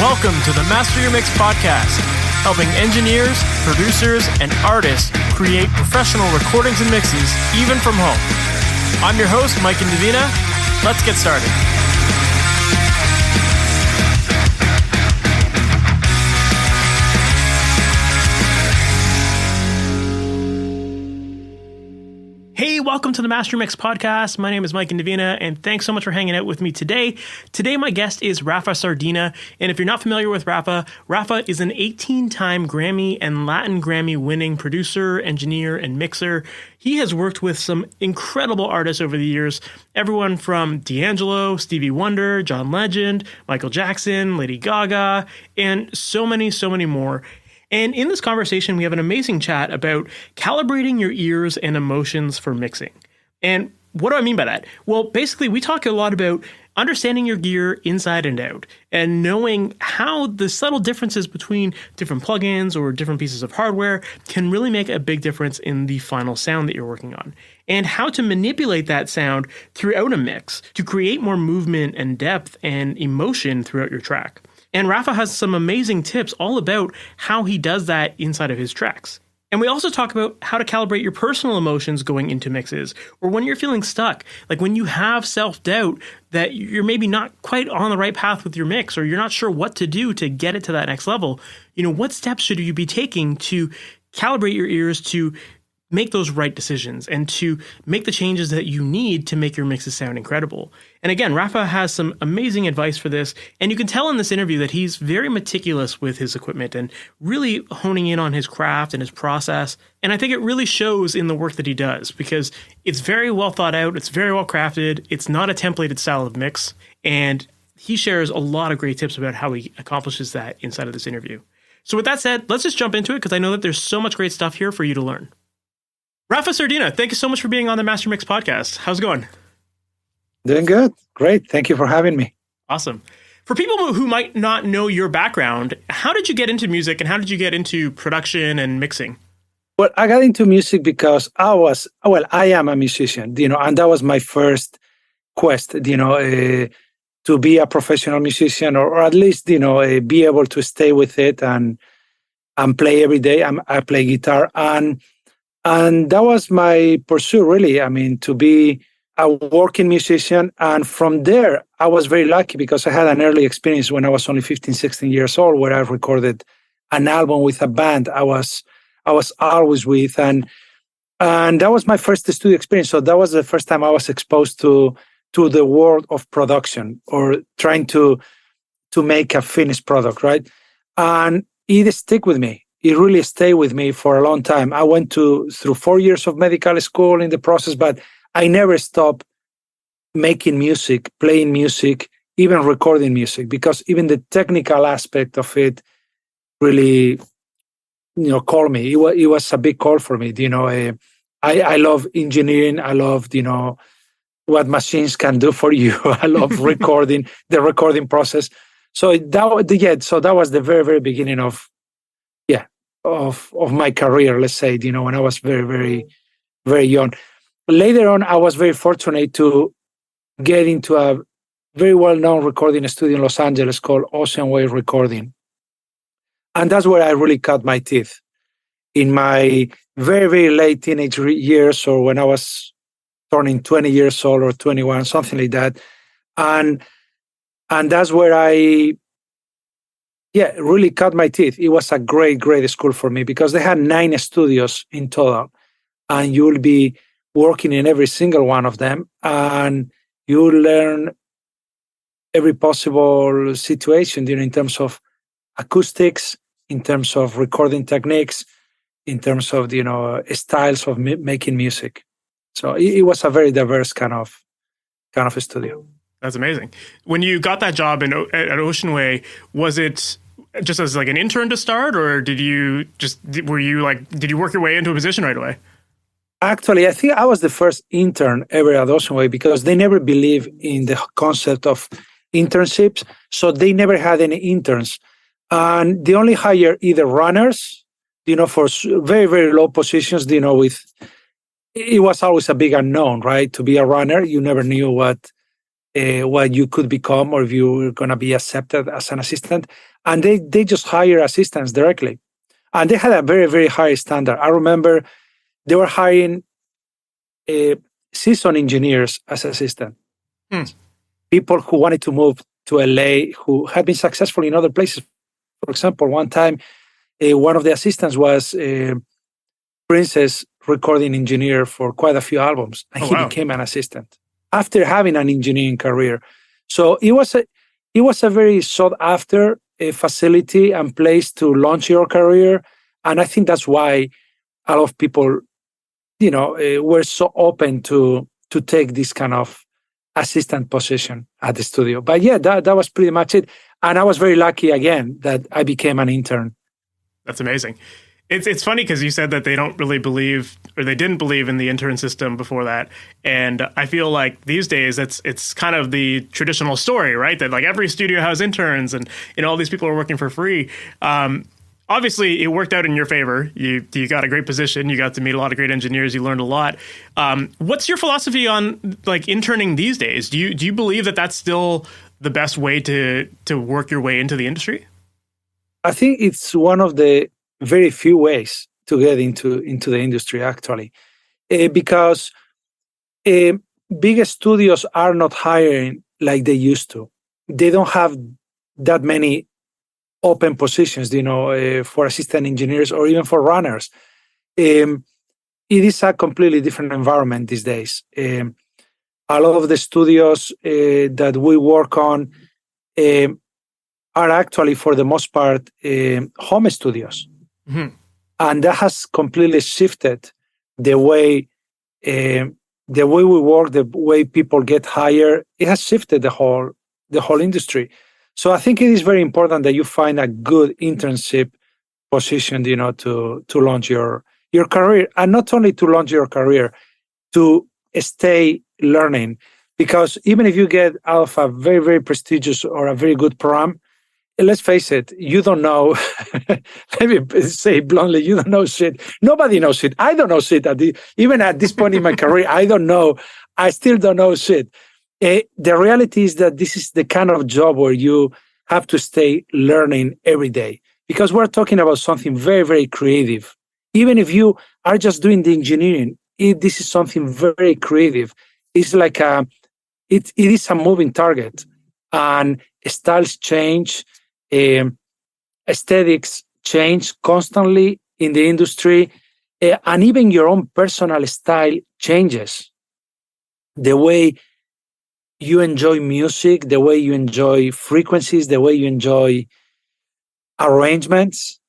Welcome to the MasterYourMix podcast, helping engineers, producers, and artists create professional recordings and mixes, even from home. I'm your host, Mike and Davina. Let's get started. Hey, welcome to the MasterYourMix podcast. My name is Mike and Davina, and thanks so much for hanging out with me today. Today, my guest is Rafa Sardina, and if you're not familiar with Rafa, Rafa is an 18-time Grammy and Latin Grammy-winning producer, engineer, and mixer. He has worked with some incredible artists over the years, everyone from D'Angelo, Stevie Wonder, John Legend, Michael Jackson, Lady Gaga, and so many more. And in this conversation, we have an amazing chat about calibrating your ears and emotions for mixing. And what do I mean by that? Well, basically, we talk a lot about understanding your gear inside and out and knowing how the subtle differences between different plugins or different pieces of hardware can really make a big difference in the final sound that you're working on, and how to manipulate that sound throughout a mix to create more movement and depth and emotion throughout your track. And Rafa has some amazing tips all about how he does that inside of his tracks. And we also talk about how to calibrate your personal emotions going into mixes, or when you're feeling stuck, like when you have self-doubt that you're maybe not quite on the right path with your mix, or you're not sure what to do to get it to that next level. You know, what steps should you be taking to calibrate your ears to make those right decisions and to make the changes that you need to make your mixes sound incredible. And again, Rafa has some amazing advice for this, and you can tell in this interview that he's very meticulous with his equipment and really honing in on his craft and his process. And I think it really shows in the work that he does, because it's very well thought out, it's very well crafted, it's not a templated style of mix, and he shares a lot of great tips about how he accomplishes that inside of this interview. So with that said, let's just jump into it, because I know that there's so much great stuff here for you to learn. Rafa Sardina, thank you so much for being on the MasterYourMix podcast. How's it going? Doing good. Great. Thank you for having me. Awesome. For people who might not know your background, how did you get into music and how did you get into production and mixing? Well, I got into music because I am a musician, and that was my first quest, to be a professional musician, or at least, be able to stay with it and play every day. I play guitar, and that was my pursuit, really. I mean, to be a working musician. And from there, I was very lucky because I had an early experience when I was only 15, 16 years old, where I recorded an album with a band I was always with. And that was my first studio experience. So that was the first time I was exposed to the world of production, or trying to make a finished product, right? And it stuck with me. It really stayed with me for a long time. I went through 4 years of medical school in the process, but I never stopped making music, playing music, even recording music, because even the technical aspect of it really, called me. It was a big call for me. I love engineering. I love, what machines can do for you. I love recording, the recording process. So that was the very, very beginning of my career, let's say, when I was very, very, very young. Later on, I was very fortunate to get into a very well-known recording studio in Los Angeles called Ocean Wave Recording. And that's where I really cut my teeth. In my very, very late teenage years, or when I was turning 20 years old or 21, something like that. And that's where I really cut my teeth. It was a great, great school for me, because they had 9 studios in total, and you'll be working in every single one of them, and you learn every possible situation, in terms of acoustics, in terms of recording techniques, in terms of, styles of making music. So it was a very diverse kind of studio. That's amazing. When you got that job at Ocean Way, was it just as like an intern to start, or did you work your way into a position right away? Actually, I think I was the first intern ever at Ocean Way, because they never believed in the concept of internships. So they never had any interns. And they only hire either runners, for very, very low positions, it was always a big unknown, right? To be a runner, you never knew what what you could become or if you were going to be accepted as an assistant. And they just hire assistants directly. And they had a very, very high standard. I remember they were hiring seasoned engineers as assistants. People who wanted to move to LA, who had been successful in other places. For example, one time, one of the assistants was Prince's recording engineer for quite a few albums, and he became an assistant after having an engineering career. So it was a very sought after facility and place to launch your career, and I think that's why a lot of people, were so open to take this kind of assistant position at the studio. But yeah, that was pretty much it, and I was very lucky again that I became an intern. That's amazing. It's funny because you said that they don't really believe, or they didn't believe in the intern system before that. And I feel like these days it's kind of the traditional story, right? That like every studio has interns and, all these people are working for free. Obviously, it worked out in your favor. You got a great position. You got to meet a lot of great engineers. You learned a lot. What's your philosophy on like interning these days? Do you believe that that's still the best way to work your way into the industry? I think it's one of the very few ways to get into the industry, actually, because big studios are not hiring like they used to. They don't have that many open positions, for assistant engineers or even for runners. It is a completely different environment these days. A lot of the studios that we work on are actually, for the most part, home studios. Mm-hmm. And that has completely shifted the way we work, the way people get hired. It has shifted the whole industry. So I think it is very important that you find a good internship position, to launch your career, and not only to launch your career, to stay learning. Because even if you get out of a very, very prestigious or a very good program, let's face it, you don't know. Let me say bluntly, you don't know shit. Nobody knows shit. I don't know shit. Even at this point in my career, I don't know. I still don't know shit. The reality is that this is the kind of job where you have to stay learning every day, because we're talking about something very, very creative. Even if you are just doing the engineering, this is something very creative. It's like it is a moving target, and styles change. Aesthetics change constantly in the industry, and even your own personal style changes. The way you enjoy music, the way you enjoy frequencies, the way you enjoy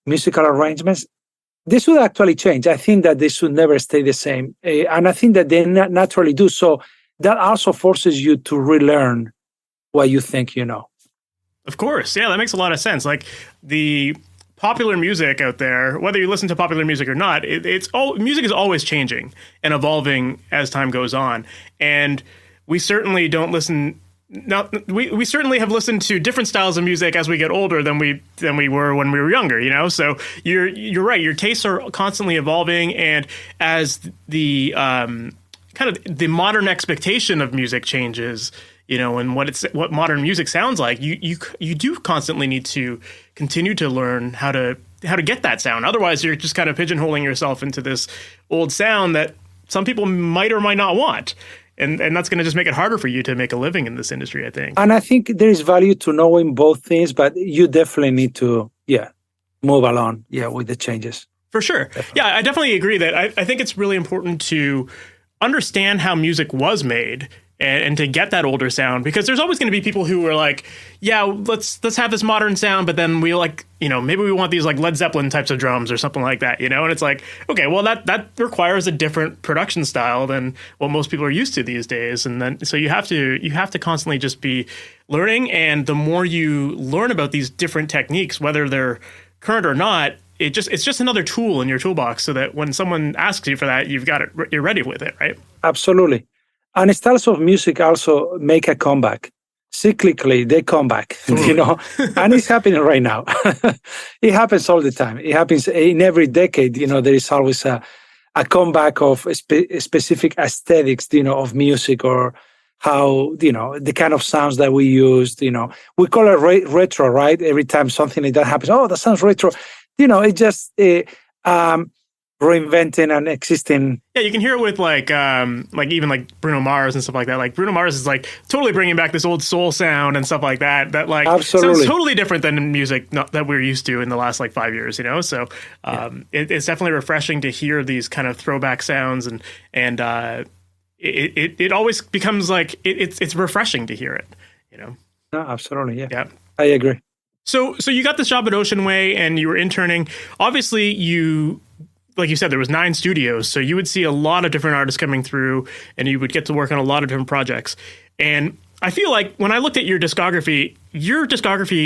musical arrangements, they should actually change. I think that they should never stay the same, and I think that they naturally do. So that also forces you to relearn what you think you know. Of course. Yeah, that makes a lot of sense. Like the popular music out there, whether you listen to popular music or not, music is always changing and evolving as time goes on. And we certainly don't listen. Now, we certainly have listened to different styles of music as we get older than we were when we were younger, So you're right. Your tastes are constantly evolving, and as the kind of the modern expectation of music changes, and what modern music sounds like, you do constantly need to continue to learn how to get that sound. Otherwise, you're just kind of pigeonholing yourself into this old sound that some people might or might not want. And that's going to just make it harder for you to make a living in this industry, I think. And I think there is value to knowing both things, but you definitely need to, move along, with the changes. For sure. Definitely. Yeah, I definitely agree that I think it's really important to understand how music was made and to get that older sound, because there's always going to be people who are like, yeah, let's have this modern sound, but then we maybe we want these like Led Zeppelin types of drums or something like that, and it's like, okay, well that requires a different production style than what most people are used to these days. And then so you have to constantly just be learning, and the more you learn about these different techniques, whether they're current or not, it's just another tool in your toolbox, so that when someone asks you for that, you're ready with it, right? Absolutely. And styles of music also make a comeback. Cyclically, they come back, and it's happening right now. It happens all the time. It happens in every decade. There is always a comeback of specific aesthetics, of music, or how, the kind of sounds that we used, we call it retro, right? Every time something like that happens, oh, that sounds retro. It just reinventing an existing. Yeah, you can hear it with like even like Bruno Mars and stuff like that. Like Bruno Mars is like totally bringing back this old soul sound and stuff like that. That like Absolutely. sounds totally different than music that we're used to in the last like 5 years. So it's definitely refreshing to hear these kind of throwback sounds and it always becomes like it's refreshing to hear it. No, absolutely, yeah, I agree. So you got this job at Ocean Way and you were interning. Obviously, like you said, there was 9 studios, so you would see a lot of different artists coming through, and you would get to work on a lot of different projects. And I feel like when I looked at your discography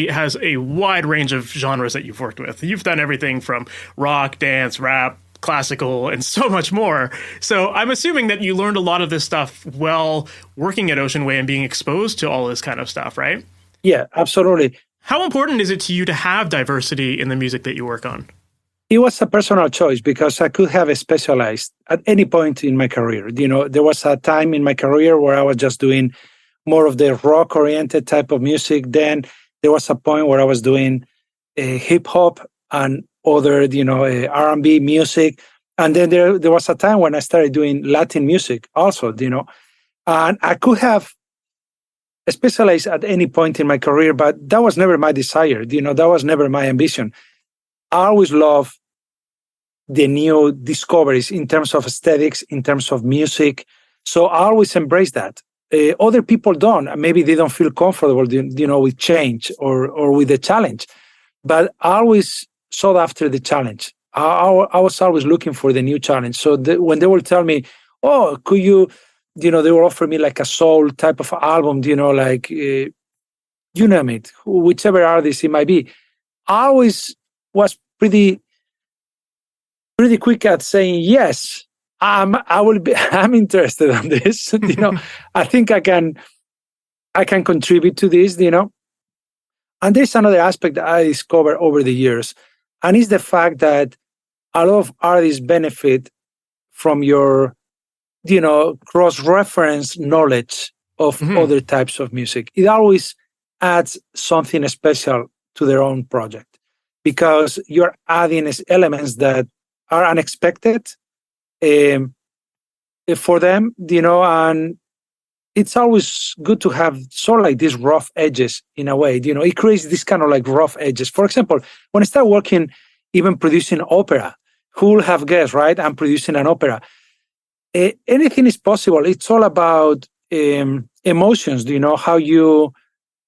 has a wide range of genres that you've worked with. You've done everything from rock, dance, rap, classical, and so much more. So I'm assuming that you learned a lot of this stuff while working at Ocean Way and being exposed to all this kind of stuff, right? Yeah, absolutely. How important is it to you to have diversity in the music that you work on? It was a personal choice because I could have specialized at any point in my career. There was a time in my career where I was just doing more of the rock-oriented type of music. Then there was a point where I was doing hip-hop and other, R&B music. And then there was a time when I started doing Latin music also, And I could have specialized at any point in my career, but that was never my desire. That was never my ambition. I always love the new discoveries in terms of aesthetics, in terms of music. So I always embrace that. Other people don't. Maybe they don't feel comfortable, with change or with the challenge. But I always sought after the challenge. I was always looking for the new challenge. So when they will tell me, oh, could you, they will offer me like a soul type of album, like, you name it, whichever artist it might be. I always was pretty quick at saying yes. I'm interested in this. I think I can contribute to this. And there's another aspect that I discovered over the years, and it's the fact that a lot of artists benefit from your, cross-reference knowledge of other types of music. It always adds something special to their own project, because you're adding elements that are unexpected for them, and it's always good to have sort of like these rough edges in a way. It creates this kind of like rough edges. For example, when I start working, even producing opera, who will have guessed, right? I'm producing an opera. Anything is possible. It's all about emotions. How you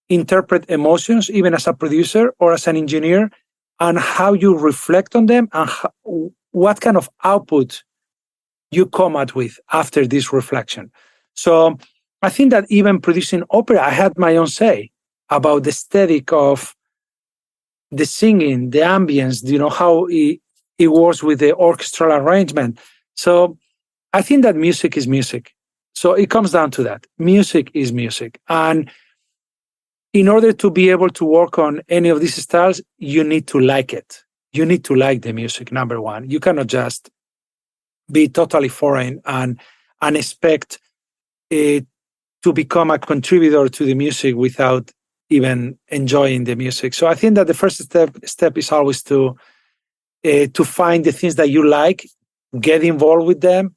interpret emotions, even as a producer or as an engineer, and how you reflect on them and what kind of output you come out with after this reflection. So I think that even producing opera, I had my own say about the aesthetic of the singing, the ambience, how it works with the orchestral arrangement. So I think that music is music. So it comes down to that. Music is music. And in order to be able to work on any of these styles, you need to like it. You need to like the music, number one. You cannot just be totally foreign and expect it to become a contributor to the music without even enjoying the music. So I think that the first step is always to find the things that you like, get involved with them,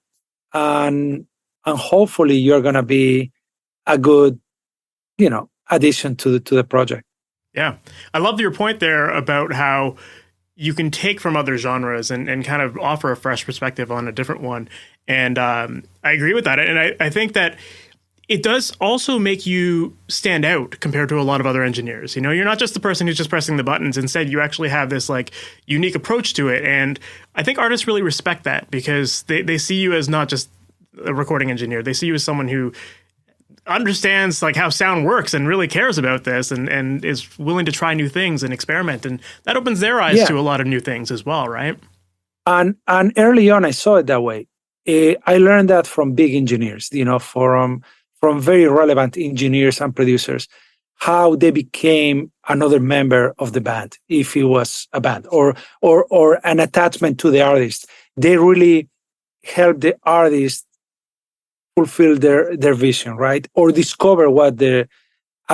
and hopefully you're going to be a good, addition to the project. Yeah. I love your point there about how you can take from other genres and kind of offer a fresh perspective on a different one. And I agree with that. And I think that it does also make you stand out compared to a lot of other engineers. You're not just the person who's just pressing the buttons. Instead, you actually have this like unique approach to it. And I think artists really respect that because they see you as not just a recording engineer. They see you as someone who understands like how sound works and really cares about this and is willing to try new things and experiment. And that opens their eyes to a lot of new things as well, right? And early on, I saw it that way. I learned that from big engineers, from very relevant engineers and producers, how they became another member of the band, if it was a band, or an attachment to the artist. They really help the artist fulfill their vision, right? Or discover what a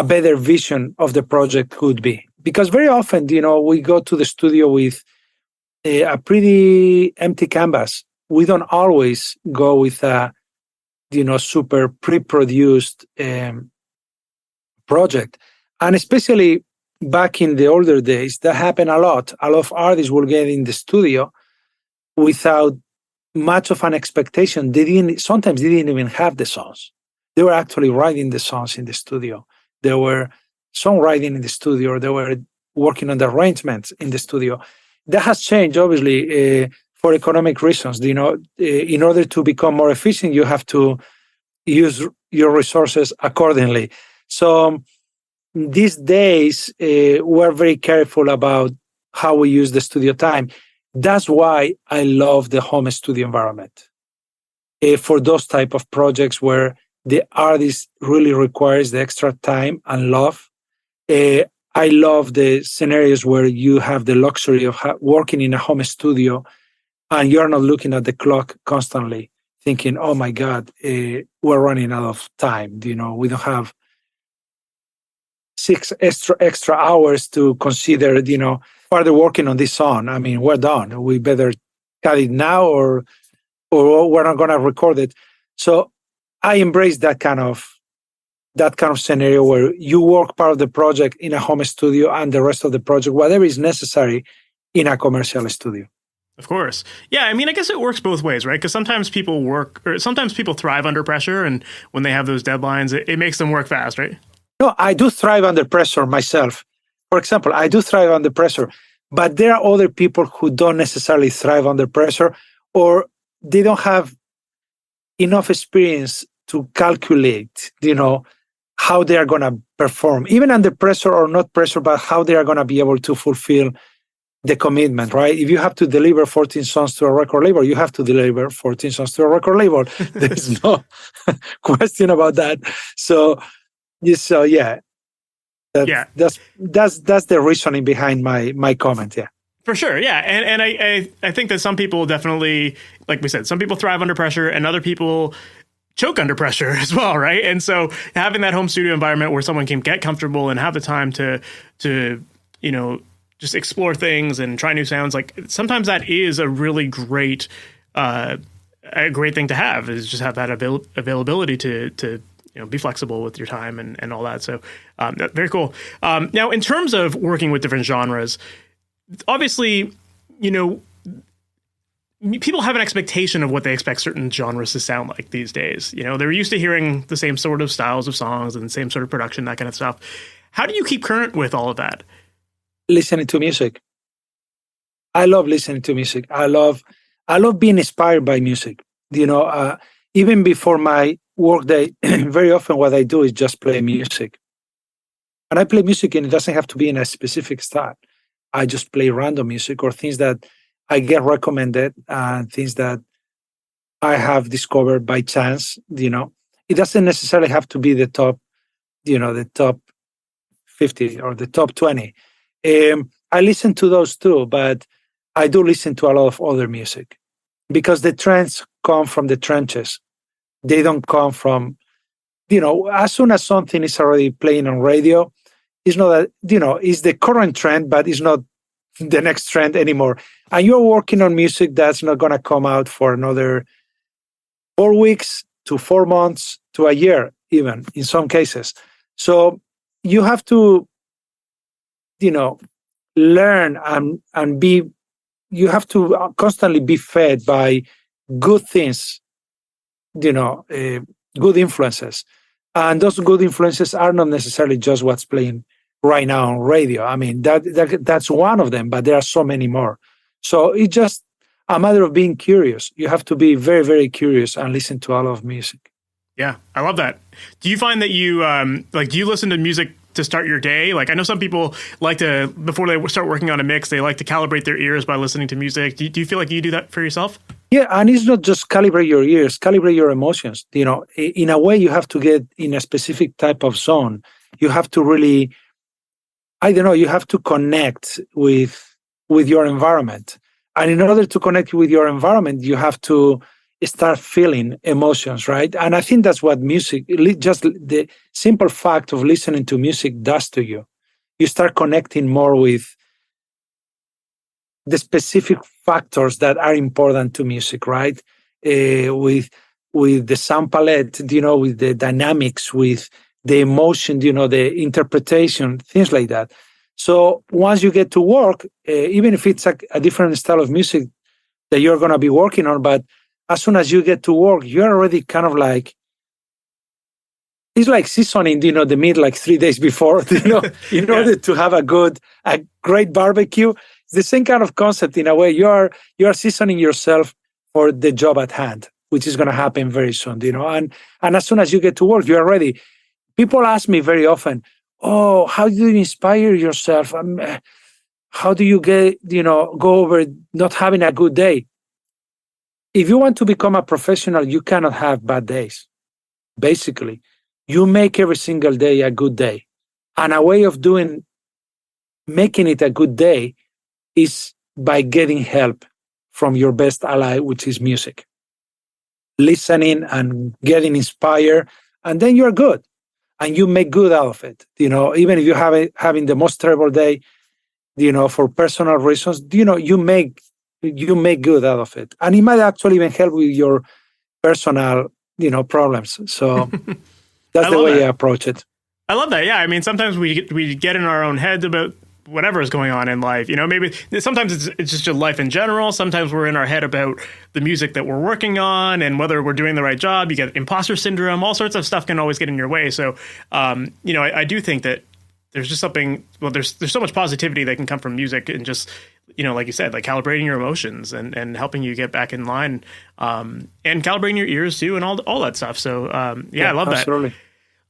better vision of the project could be. Because very often, we go to the studio with a pretty empty canvas. We don't always go with a, super pre-produced project. And especially back in the older days, that happened a lot. A lot of artists will get in the studio without much of an expectation. Sometimes they didn't even have the songs. They were actually writing the songs in the studio. They were songwriting in the studio. They were working on the arrangements in the studio. That has changed, obviously, for economic reasons. In order to become more efficient, you have to use your resources accordingly. So these days, we're very careful about how we use the studio time. That's why I love the home studio environment. For those type of projects where the artist really requires the extra time and love, I love the scenarios where you have the luxury of working in a home studio and you're not looking at the clock constantly thinking, oh my God, we're running out of time. We don't have 6 extra hours to consider, further working on this song. I mean, we're done. We better cut it now or we're not going to record it. So I embrace that kind of scenario where you work part of the project in a home studio and the rest of the project, whatever is necessary, in a commercial studio. Of course. Yeah, I mean, I guess it works both ways, right? Because sometimes people thrive under pressure, and when they have those deadlines, it makes them work fast, right? No, I do thrive under pressure myself. For example, I do thrive under pressure, but there are other people who don't necessarily thrive under pressure, or they don't have enough experience to calculate, how they are going to perform, even under pressure or not pressure, but how they are going to be able to fulfill the commitment, right? If you have to deliver 14 songs to a record label, you have to deliver 14 songs to a record label. There's no question about that. So yeah. That's the reasoning behind my comment. Yeah. For sure. Yeah. And I think that some people definitely, like we said, some people thrive under pressure and other people choke under pressure as well. Right. And so having that home studio environment where someone can get comfortable and have the time to just explore things and try new sounds, like sometimes that is a really great, a great thing to have, is just have that availability to be flexible with your time and all that. So very cool. Now, in terms of working with different genres, obviously, people have an expectation of what they expect certain genres to sound like these days. They're used to hearing the same sort of styles of songs and the same sort of production, that kind of stuff. How do you keep current with all of that? Listening to music. I love listening to music. I love being inspired by music. Even before my workday, very often what I do is just play music. And I play music, and it doesn't have to be in a specific style. I just play random music or things that I get recommended and things that I have discovered by chance. It doesn't necessarily have to be the top, the top 50 or the top 20. I listen to those too, but I do listen to a lot of other music because the trends come from the trenches. They don't come from, as soon as something is already playing on radio, it's not that, it's the current trend, but it's not the next trend anymore. And you're working on music that's not going to come out for another 4 weeks to 4 months to a year, even in some cases. So you have to, learn and be, you have to constantly be fed by good things, good influences. And those good influences are not necessarily just what's playing right now on radio. I mean, that's one of them, but there are so many more. So it's just a matter of being curious. You have to be very, very curious and listen to a lot of music. Yeah, I love that. Do you find that you, do you listen to music to start your day? Like, I know some people like to, before they start working on a mix, they like to calibrate their ears by listening to music. Do you feel like you do that for yourself? Yeah, and it's not just calibrate your ears, calibrate your emotions. In a way, you have to get in a specific type of zone. You have to really, you have to connect with your environment. And in order to connect with your environment, you have to start feeling emotions, right? And I think that's what music, just the simple fact of listening to music does to you. You start connecting more with the specific factors that are important to music, right? With the sound palette, with the dynamics, with the emotion, the interpretation, things like that. So once you get to work, even if it's a different style of music that you're going to be working on, but as soon as you get to work, you're already kind of like, it's like seasoning, the meat like 3 days before, in order to have a great barbecue. It's the same kind of concept in a way. You are seasoning yourself for the job at hand, which is going to happen very soon, and as soon as you get to work, you're ready. People ask me very often, oh, how do you inspire yourself? How do you go over not having a good day? If you want to become a professional, you cannot have bad days. Basically, you make every single day a good day. And a way of making it a good day is by getting help from your best ally, which is music. Listening and getting inspired, and then you're good. And you make good out of it. Even if you're having the most terrible day, for personal reasons, you make good out of it. And it might actually even help with your personal, problems. So that's the way I approach it. I love that. Yeah. I mean, sometimes we get in our own heads about whatever is going on in life. Maybe sometimes it's just your life in general. Sometimes we're in our head about the music that we're working on and whether we're doing the right job. You get imposter syndrome. All sorts of stuff can always get in your way. So, I do think that there's just something, well, there's so much positivity that can come from music and just, like you said, like calibrating your emotions and helping you get back in line, and calibrating your ears too and all that stuff. So, I love that. Absolutely.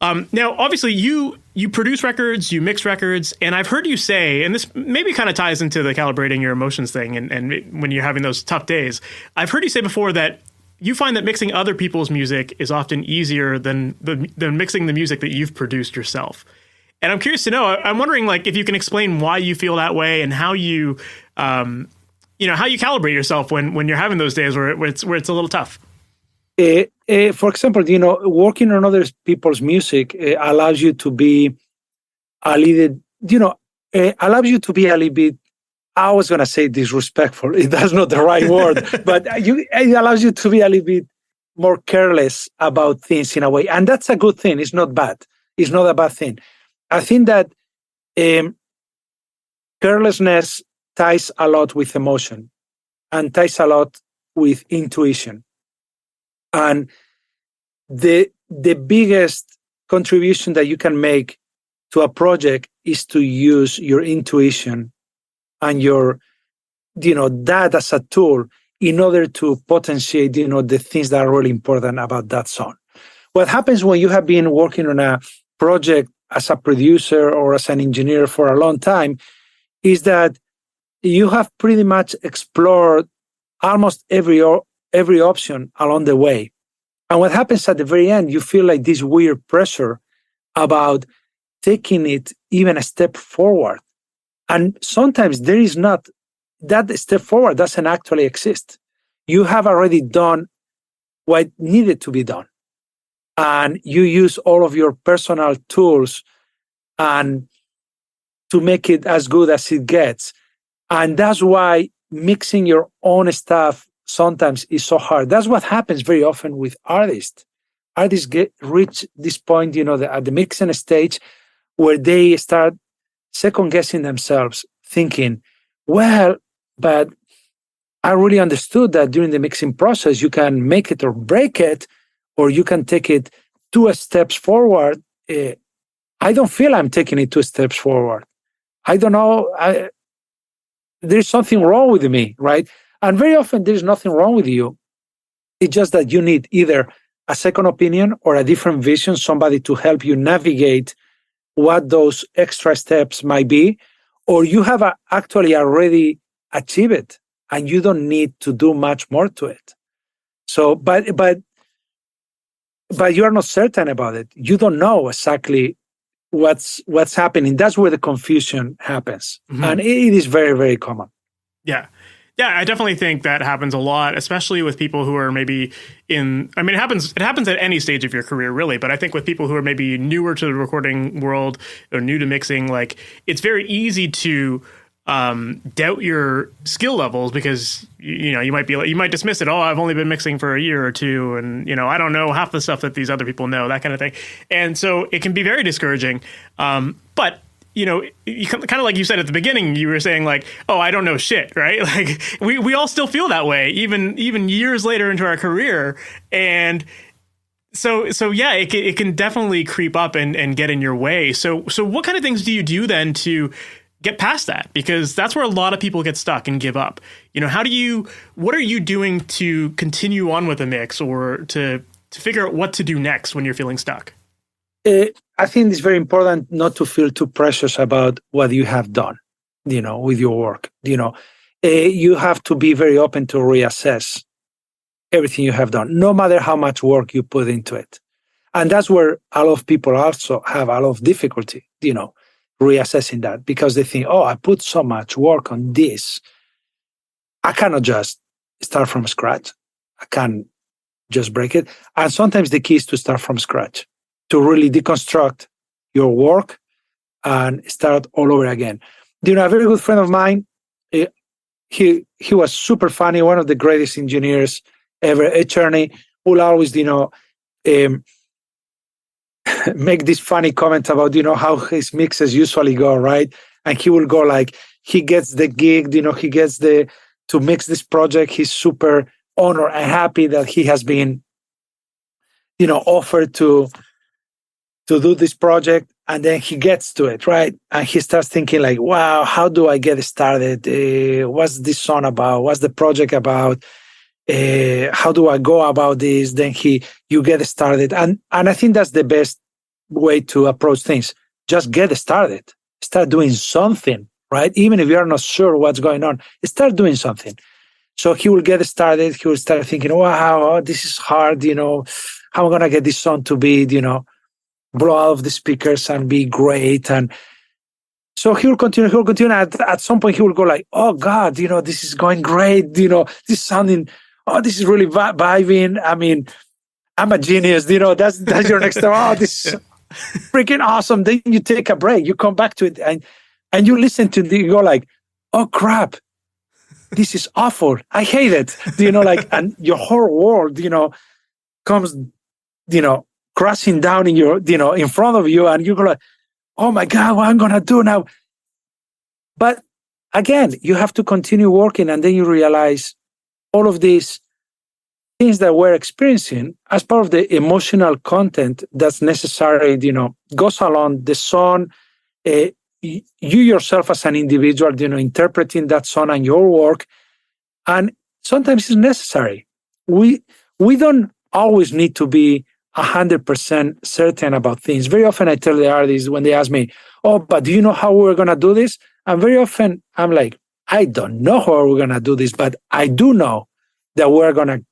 Now, obviously, you produce records, you mix records, and I've heard you say, and this maybe kind of ties into the calibrating your emotions thing, and when you're having those tough days, I've heard you say before that you find that mixing other people's music is often easier than mixing the music that you've produced yourself. And I'm curious to know, I'm wondering, like, if you can explain why you feel that way and how you, how you calibrate yourself when you're having those days where it's a little tough. For example, working on other people's music allows you to be a little, bit, I was going to say disrespectful. That's not the right word, but it allows you to be a little bit more careless about things in a way. And that's a good thing. It's not bad. It's not a bad thing. I think that carelessness ties a lot with emotion and ties a lot with intuition. And the biggest contribution that you can make to a project is to use your intuition and your, that as a tool in order to potentiate, the things that are really important about that song. What happens when you have been working on a project as a producer or as an engineer for a long time is that you have pretty much explored almost every option along the way. And what happens at the very end, you feel like this weird pressure about taking it even a step forward. And sometimes there is not, that step forward doesn't actually exist. You have already done what needed to be done. And you use all of your personal tools and to make it as good as it gets. And that's why mixing your own stuff sometimes is so hard. That's what happens very often with artists. Artists reach this point, at the mixing stage where they start second-guessing themselves, thinking, well, but I really understood that during the mixing process, you can make it or break it, or you can take it 2 steps forward. I don't feel I'm taking it 2 steps forward. I don't know. There's something wrong with me, right? And very often there's nothing wrong with you. It's just that you need either a second opinion or a different vision, somebody to help you navigate what those extra steps might be, or you have actually already achieved it and you don't need to do much more to it. So, but you are not certain about it. You don't know exactly what's happening. That's where the confusion happens. Mm-hmm. And it is very, very common. Yeah. Yeah, I definitely think that happens a lot, especially with people who are maybe it happens at any stage of your career, really. But I think with people who are maybe newer to the recording world or new to mixing, like it's very easy to doubt your skill levels because, you might dismiss it. Oh, I've only been mixing for a year or two. And, I don't know half the stuff that these other people know, that kind of thing. And so it can be very discouraging. But you kind of like you said at the beginning, you were saying like, oh, I don't know shit, right? Like we all still feel that way, even years later into our career. And so yeah, it can definitely creep up and get in your way. So what kind of things do you do then to get past that? Because that's where a lot of people get stuck and give up. What are you doing to continue on with a mix or to figure out what to do next when you're feeling stuck? I think it's very important not to feel too precious about what you have done, with your work. You have to be very open to reassess everything you have done, no matter how much work you put into it. And that's where a lot of people also have a lot of difficulty, reassessing that, because they think, oh, I put so much work on this. I cannot just start from scratch. I can't just break it. And sometimes the key is to start from scratch, to really deconstruct your work and start all over again. A very good friend of mine, he was super funny, one of the greatest engineers ever, a Czerny, will always, make this funny comment about, how his mixes usually go, right? And he will go like, he gets the gig, he gets to mix this project. He's super honored and happy that he has been, offered to do this project, and then he gets to it, right? And he starts thinking like, wow, how do I get started? What's this song about? What's the project about? How do I go about this? Then you get started. And I think that's the best way to approach things. Just get started. Start doing something, right? Even if you're not sure what's going on, start doing something. So he will get started. He will start thinking, wow, this is hard, how am I going to get this song to be, blow out of the speakers and be great. And so he will continue. At some point, he will go like, oh, God, this is going great. This is sounding, this is really vibing. I mean, I'm a genius. That's your next step. Oh, this is freaking awesome. Then you take a break. You come back to it and you listen to it. You go like, oh, crap. This is awful. I hate it. And your whole world, comes, crashing down in your, in front of you, and you go like, oh my God, what I'm gonna do now? But again, you have to continue working, and then you realize all of these things that we're experiencing as part of the emotional content that's necessary, goes along the song. You yourself as an individual, interpreting that song and your work, and sometimes it's necessary. We don't always need to be 100% certain about things. Very often I tell the artists when they ask me, oh, but do you know how we're going to do this? And very often I'm like, I don't know how we're going to do this, but I do know that we're going to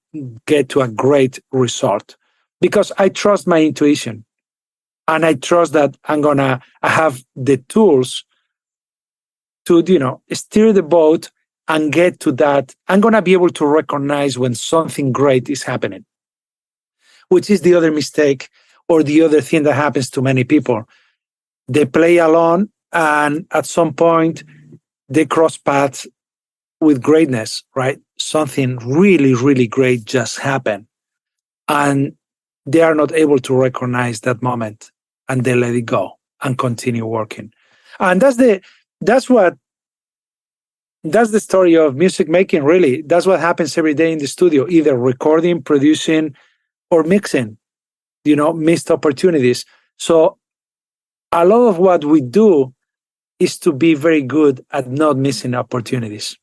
get to a great result because I trust my intuition. And I trust that I have the tools to, steer the boat and get to that. I'm going to be able to recognize when something great is happening, which is the other mistake or the other thing that happens to many people. They play along, and at some point they cross paths with greatness, right? Something really, really great just happened, and they are not able to recognize that moment, and they let it go and continue working. And that's the story of music making, really. That's what happens every day in the studio, either recording, producing, or mixing, missed opportunities. So a lot of what we do is to be very good at not missing opportunities,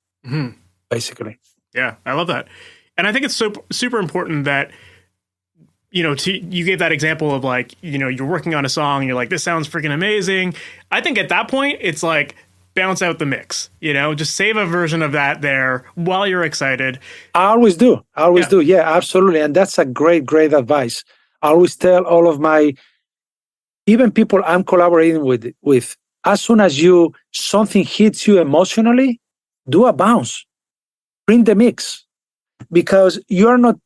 basically. Yeah, I love that. And I think it's so super important that, you gave that example of like, you're working on a song, you're like, this sounds freaking amazing. I think at that point, it's like, bounce out the mix, just save a version of that there while you're excited. I always do. Yeah, absolutely. And that's a great, great advice. I always tell all of even people I'm collaborating with, as soon as something hits you emotionally, do a bounce. print the mix, because you're not,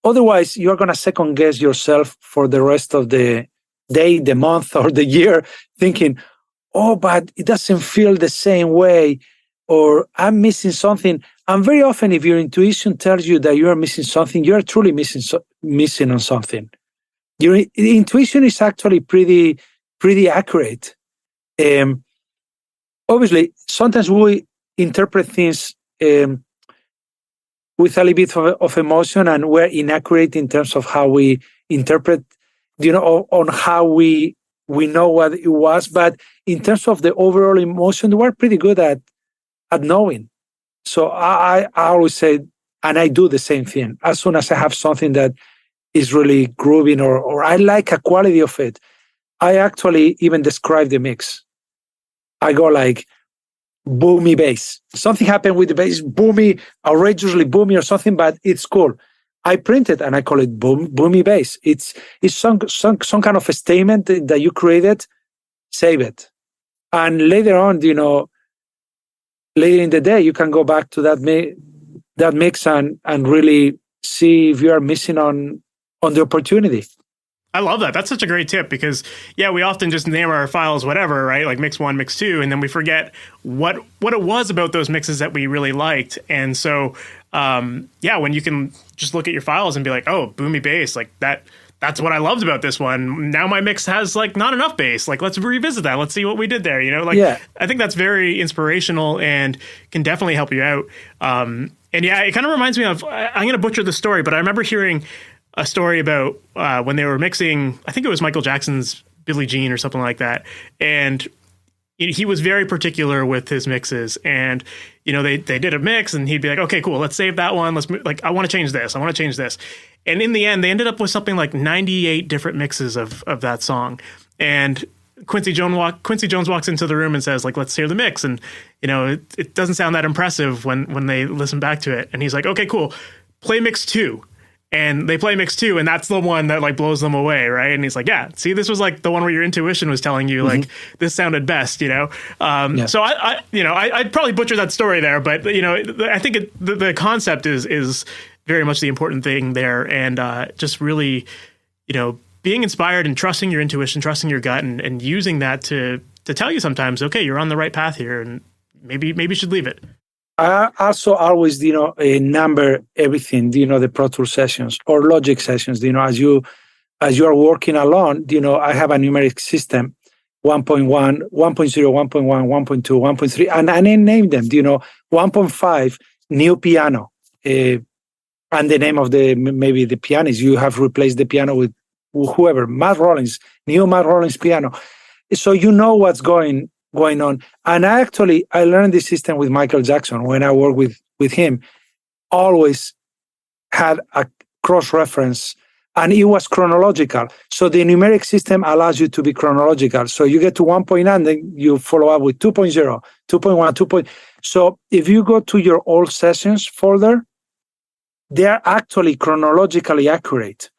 otherwise you're going to second guess yourself for the rest of the day, the month, or the year, thinking, oh, but it doesn't feel the same way, or I'm missing something. And very often, if your intuition tells you that you are missing something, you're truly missing on something. Your intuition is actually pretty accurate. Obviously, sometimes we interpret things with a little bit of emotion, and we're inaccurate in terms of how we interpret, on how we know what it was. But in terms of the overall emotion, we're pretty good at knowing. So I always say, and I do the same thing. As soon as I have something that is really grooving, or I like a quality of it, I actually even describe the mix. I go like, boomy bass. Something happened with the bass, boomy, outrageously boomy or something, but it's cool. I print it and I call it boomy bass. It's some kind of a statement that you created, save it. And later on, later in the day, you can go back to that mix and really see if you are missing on the opportunity. I love that. That's such a great tip, because we often just name our files whatever, right? Like mix 1, mix 2, and then we forget what it was about those mixes that we really liked. And so, when you can just look at your files and be like, oh, boomy bass, like that's what I loved about this one. Now my mix has like not enough bass. Like, let's revisit that. Let's see what we did there. I think that's very inspirational and can definitely help you out. It kind of reminds me of, I'm going to butcher the story, but I remember hearing a story about when they were mixing, I think it was Michael Jackson's Billie Jean or something like that. And he was very particular with his mixes, and, they did a mix and he'd be like, okay, cool, let's save that one. I want to change this. I want to change this. And in the end, they ended up with something like 98 different mixes of that song. And Quincy Jones walks into the room and says, like, let's hear the mix. And, it doesn't sound that impressive when they listen back to it. And he's like, okay, cool, play mix 2. And they play mix 2, and that's the one that like blows them away, right? And he's like, yeah, see, this was like the one where your intuition was telling you like this sounded best, So I'd probably butcher that story there, but I think the concept is very much the important thing there, and just really, being inspired and trusting your intuition, trusting your gut, and using that to tell you sometimes, okay, you're on the right path here, and maybe you should leave it. I also always, number everything, the Pro Tool sessions or Logic sessions, as you are working alone, I have a numeric system, 1.1, 1.0, 1.1, 1.2, 1.3, and I name them, 1.5, new piano, and the name of maybe the pianist, you have replaced the piano with whoever, Matt Rollins, new Matt Rollins piano. So what's going on. And I learned this system with Michael Jackson when I worked with him. Always had a cross-reference, and it was chronological. So the numeric system allows you to be chronological. So you get to 1.9, then you follow up with 2.0, 2.1, 2. So if you go to your old sessions folder, they are actually chronologically accurate.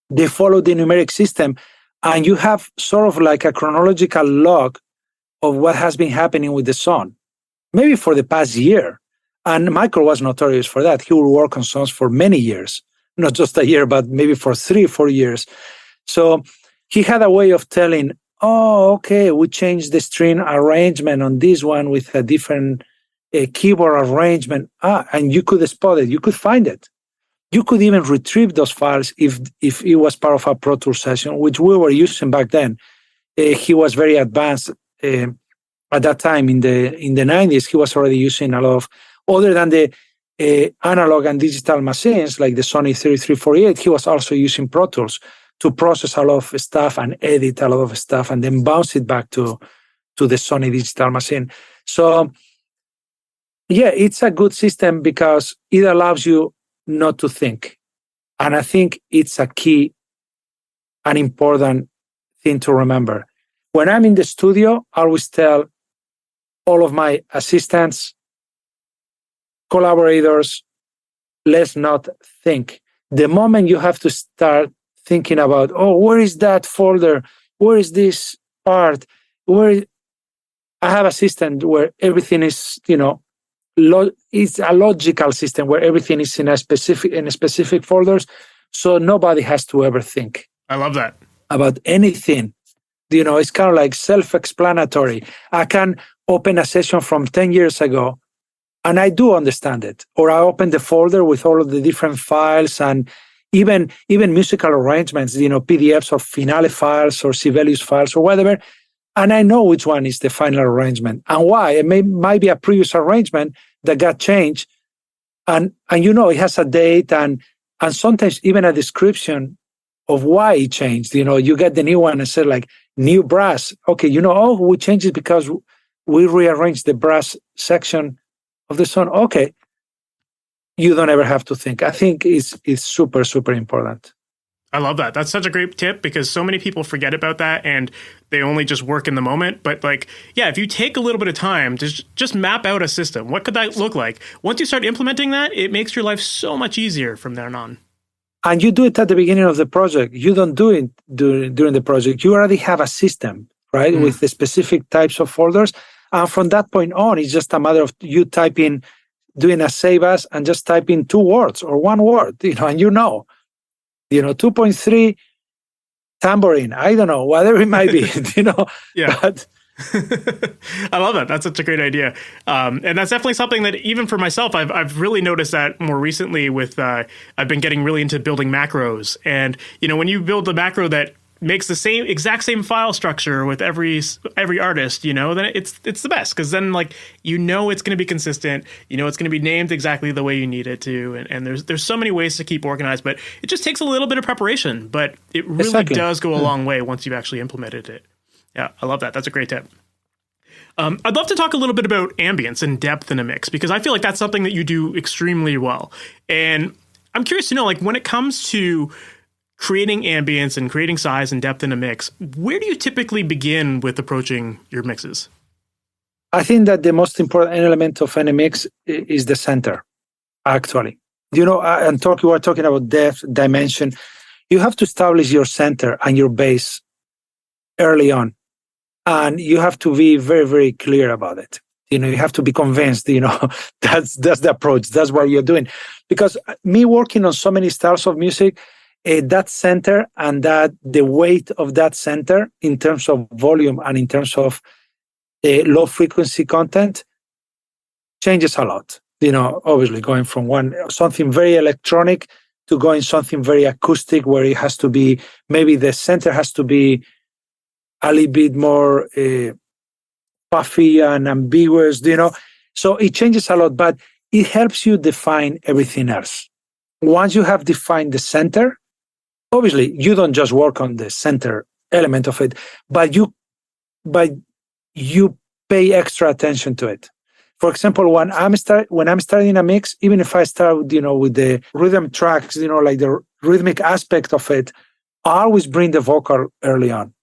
They follow the numeric system, and you have sort of like a chronological log of what has been happening with the song, maybe for the past year. And Michael was notorious for that. He would work on songs for many years, not just a year, but maybe for 3 or 4 years. So he had a way of telling, oh, okay, we changed the string arrangement on this one with a different keyboard arrangement. And you could spot it. You could find it. You could even retrieve those files if it was part of a Pro Tool session, which we were using back then. He was very advanced. At that time in the 90s, he was already using a lot of, other than the analog and digital machines like the Sony 3348, he was also using Pro Tools to process a lot of stuff and edit a lot of stuff and then bounce it back to the Sony digital machine. So it's a good system because it allows you not to think. And I think it's a key and important thing to remember. When I'm in the studio, I always tell all of my assistants, collaborators, let's not think. The moment you have to start thinking about, where is that folder? Where is this part? I have a system where everything is, it's a logical system where everything is in specific folders, so nobody has to ever think. I love that. About anything. It's kind of like self-explanatory. I can open a session from 10 years ago and I do understand it. Or I open the folder with all of the different files and even musical arrangements, PDFs of Finale files or Sibelius files or whatever. And I know which one is the final arrangement and why. It might be a previous arrangement that got changed. And it has a date and sometimes even a description of why it changed. You get the new one and say like new brass. Okay, we changed it because we rearranged the brass section of the song. Okay. You don't ever have to think. I think it's super, super important. I love that. That's such a great tip because so many people forget about that and they only just work in the moment. But if you take a little bit of time to just map out a system, what could that look like? Once you start implementing that, it makes your life so much easier from there on. And you do it at the beginning of the project. You don't do it during the project. You already have a system, right, with the specific types of folders. And from that point on, it's just a matter of you doing a save as and just type in 2 words or 1 word, and 2.3 tambourine, I don't know, whatever it might be, Yeah. But I love that. That's such a great idea. And that's definitely something that even for myself, I've really noticed that more recently with, I've been getting really into building macros. And, when you build a macro that makes the exact same file structure with every artist, then it's the best. Cause then it's going to be consistent, it's going to be named exactly the way you need it to. And there's so many ways to keep organized, but it just takes a little bit of preparation, but it really does go a long way once you've actually implemented it. Yeah, I love that. That's a great tip. I'd love to talk a little bit about ambience and depth in a mix, because I feel like that's something that you do extremely well. And I'm curious to know, when it comes to creating ambience and creating size and depth in a mix, where do you typically begin with approaching your mixes? I think that the most important element of any mix is the center, actually. We were talking about depth, dimension. You have to establish your center and your base early on. And you have to be very, very clear about it. You have to be convinced, that's the approach. That's what you're doing. Because me working on so many styles of music, that center and the weight of that center in terms of volume and in terms of low frequency content changes a lot. Obviously going from something very electronic to going something very acoustic, where it has to be, maybe the center has to be a little bit more puffy and ambiguous, So it changes a lot, but it helps you define everything else. Once you have defined the center, obviously you don't just work on the center element of it, but you pay extra attention to it. For example, when I'm starting a mix, even if I start, with the rhythm tracks, like the rhythmic aspect of it, I always bring the vocal early on,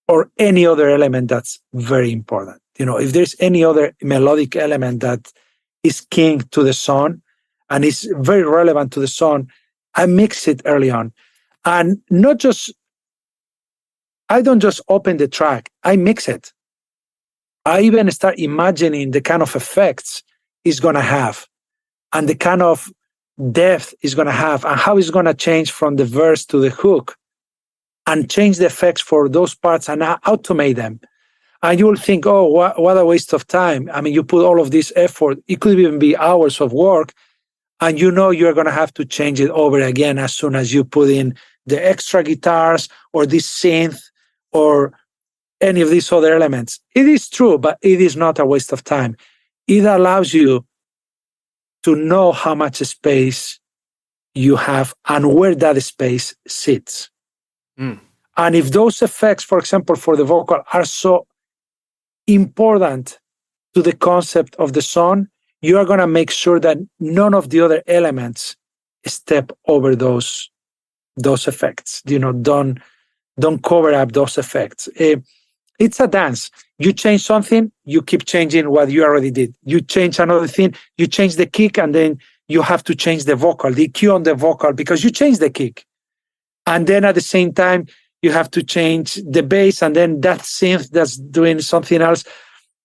or any other element that's very important. If there's any other melodic element that is king to the song and is very relevant to the song, I mix it early on. And I don't just open the track, I mix it. I even start imagining the kind of effects it's going to have and the kind of depth it's going to have and how it's going to change from the verse to the hook, and change the effects for those parts and automate them. And you will think, oh, what a waste of time. I mean, you put all of this effort, it could even be hours of work, and you're going to have to change it over again as soon as you put in the extra guitars or this synth or any of these other elements. It is true, but it is not a waste of time. It allows you to know how much space you have and where that space sits. And if those effects, for example, for the vocal, are so important to the concept of the song, you are going to make sure that none of the other elements step over those effects. Don't cover up those effects. It's a dance. You change something, you keep changing what you already did. You change another thing, you change the kick, and then you have to change the vocal, the EQ on the vocal, because you change the kick. And then at the same time, you have to change the bass, and then that synth that's doing something else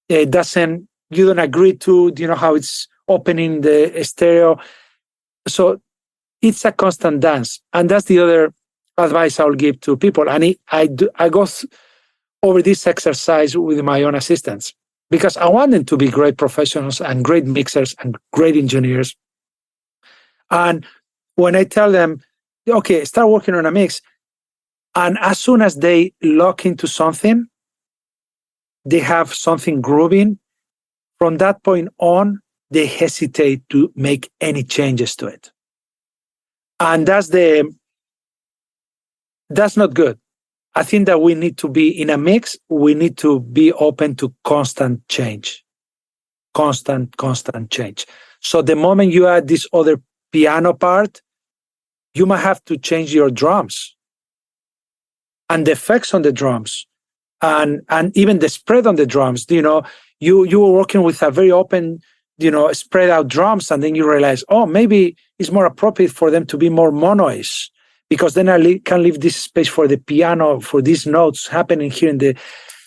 you don't agree to, how it's opening the stereo. So it's a constant dance. And that's the other advice I'll give to people. And I go over this exercise with my own assistants because I want them to be great professionals and great mixers and great engineers. And when I tell them, okay, start working on a mix, and as soon as they lock into something, they have something grooving, from that point on, they hesitate to make any changes to it. And that's not good. I think that we need to be in a mix. We need to be open to constant change. Constant change. So the moment you add this other piano part, you might have to change your drums and the effects on the drums and even the spread on the drums. You were working with a very open, spread out drums, and then you realize, oh, maybe it's more appropriate for them to be more monoish, because then I can leave this space for the piano, for these notes happening here in the...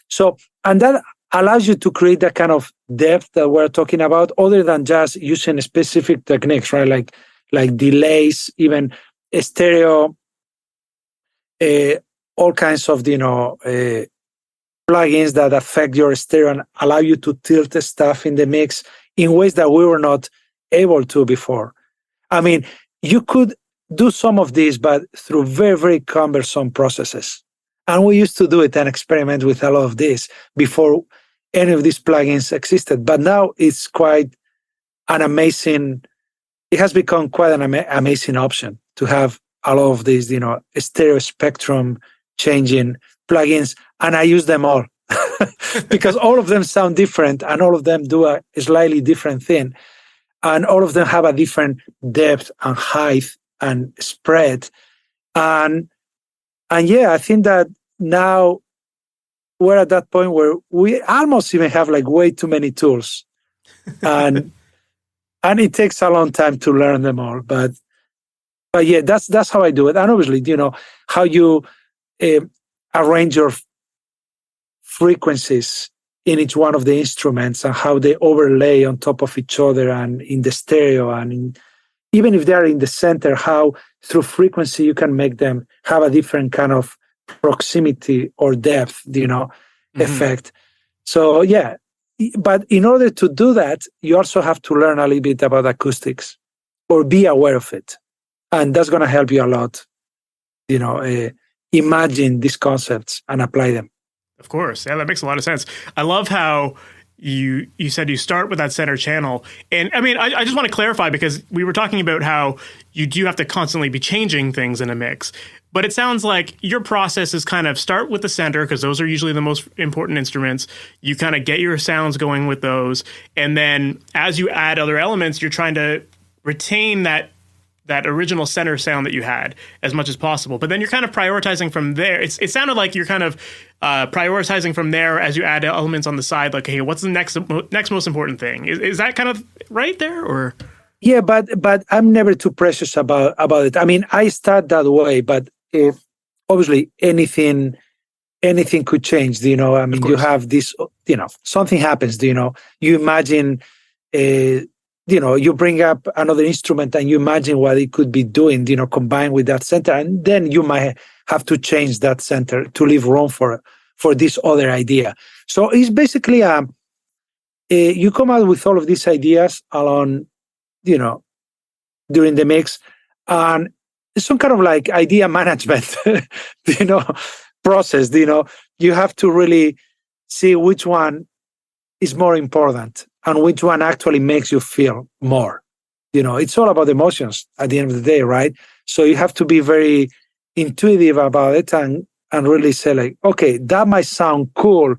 So, and that allows you to create that kind of depth that we're talking about, other than just using specific techniques, right? Like delays, even stereo, all kinds of, plugins that affect your stereo and allow you to tilt the stuff in the mix in ways that we were not able to before. I mean, you could do some of these, but through very, very cumbersome processes. And we used to do it and experiment with a lot of this before any of these plugins existed. But now it's quite an amazing, it has become quite an amazing option to have a lot of these, stereo spectrum changing plugins. And I use them all because all of them sound different and all of them do a slightly different thing. And all of them have a different depth and height and spread. And yeah, I think that now we're at that point where we almost even have like way too many tools. And it takes a long time to learn them all. But yeah, that's how I do it. And obviously, how you arrange your frequencies in each one of the instruments and how they overlay on top of each other and in the stereo, and even if they're in the center, how through frequency you can make them have a different kind of proximity or depth, effect. So yeah, but in order to do that, you also have to learn a little bit about acoustics or be aware of it. And that's going to help you a lot, imagine these concepts and apply them. Of course. Yeah, that makes a lot of sense. I love how you said you start with that center channel. And I mean, I just want to clarify, because we were talking about how you do have to constantly be changing things in a mix. But it sounds like your process is kind of start with the center, because those are usually the most important instruments. You kind of get your sounds going with those. And then as you add other elements, you're trying to retain that original center sound that you had as much as possible. But then you're kind of prioritizing from there. It sounded like you're kind of prioritizing from there as you add elements on the side. Like, hey, what's the next most important thing? Is that kind of right there, or? Yeah, but I'm never too precious about it. I mean, I start that way, but if obviously anything could change. I mean, you have this. Something happens. You imagine. You bring up another instrument and you imagine what it could be doing, combined with that center. And then you might have to change that center to leave room for this other idea. So it's basically, you come out with all of these ideas along, during the mix. And it's some kind of like idea management, process. You have to really see which one is more important and which one actually makes you feel more. It's all about emotions at the end of the day, right? So you have to be very intuitive about it and really say like, okay, that might sound cool,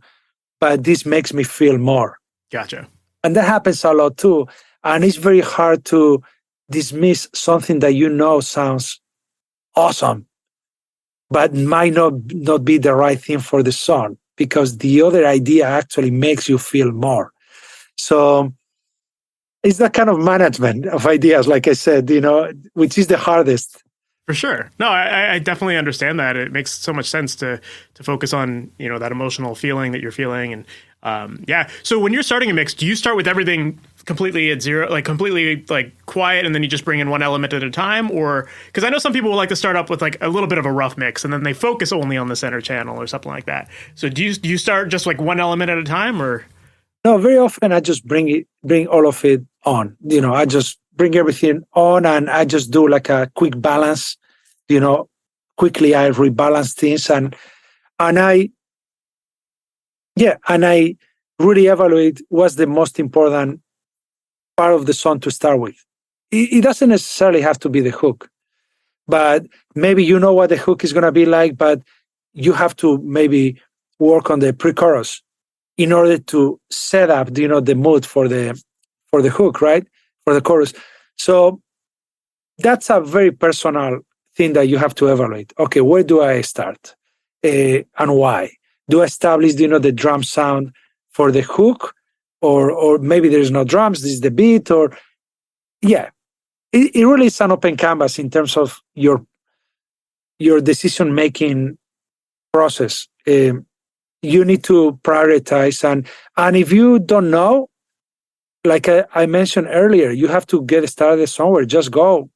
but this makes me feel more. Gotcha. And that happens a lot too. And it's very hard to dismiss something that sounds awesome, but might not be the right thing for the song, because the other idea actually makes you feel more. So it's that kind of management of ideas, like I said, which is the hardest. For sure. No, I definitely understand that. It makes so much sense to focus on, that emotional feeling that you're feeling. And yeah. So when you're starting a mix, do you start with everything completely at zero, like completely like quiet, and then you just bring in one element at a time? Or because I know some people will like to start up with like a little bit of a rough mix and then they focus only on the center channel or something like that. So do you start just like one element at a time, or? No, very often I just bring all of it on. I just bring everything on and I just do like a quick balance. Quickly I rebalance things and I really evaluate what's the most important part of the song to start with. It doesn't necessarily have to be the hook, but maybe you know what the hook is going to be like, but you have to maybe work on the pre-chorus in order to set up, the mood for the hook, right? For the chorus. So that's a very personal thing that you have to evaluate. Okay, where do I start? And why? Do I establish, the drum sound for the hook? Or maybe there's no drums, this is the beat, or it really is an open canvas in terms of your decision-making process. You need to prioritize, and if you don't know, like I mentioned earlier, you have to get started somewhere. Just go.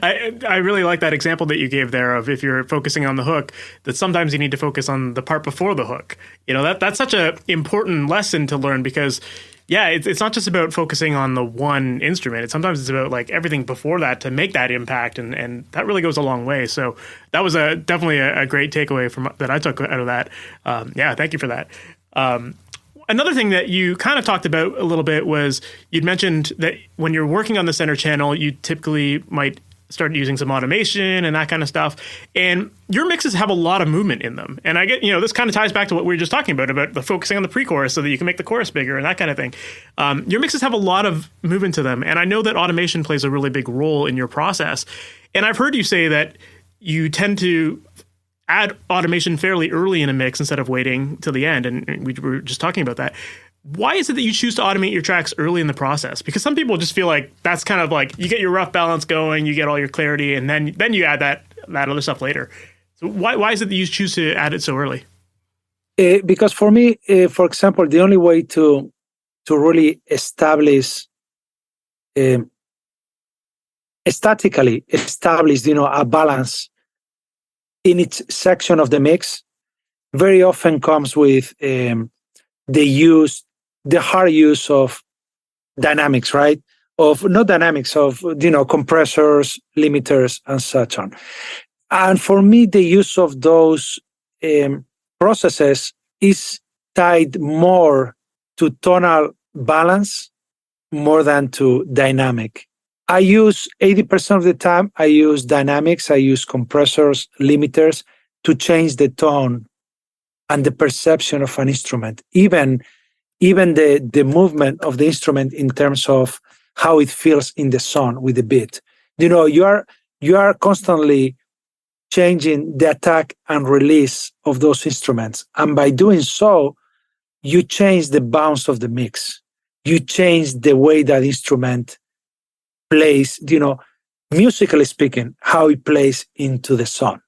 I really like that example that you gave there of if you're focusing on the hook, that sometimes you need to focus on the part before the hook. That's such an important lesson to learn because, it's not just about focusing on the one instrument. Sometimes it's about like everything before that to make that impact, and that really goes a long way. So that was definitely a great takeaway that I took out of that. Thank you for that. Another thing that you kind of talked about a little bit was you'd mentioned that when you're working on the center channel, you typically might start using some automation and that kind of stuff. And your mixes have a lot of movement in them. And I get, this kind of ties back to what we were just talking about the focusing on the pre-chorus so that you can make the chorus bigger and that kind of thing. Your mixes have a lot of movement to them. And I know that automation plays a really big role in your process. And I've heard you say that you tend to add automation fairly early in a mix instead of waiting till the end. And we were just talking about that. Why is it that you choose to automate your tracks early in the process? Because some people just feel like that's kind of like you get your rough balance going, you get all your clarity, and then you add that other stuff later. So why is it that you choose to add it so early? Because for me, for example, the only way to really statically establish, a balance in each section of the mix very often comes with the hard use of dynamics, right? Of compressors, limiters, and such on. And for me, the use of those processes is tied more to tonal balance more than to dynamic. I use 80% of the time, I use dynamics, I use compressors, limiters to change the tone and the perception of an instrument, even the movement of the instrument in terms of how it feels in the song with the beat. You are constantly changing the attack and release of those instruments. And by doing so, you change the bounce of the mix. You change the way that instrument plays, musically speaking, how it plays into the song.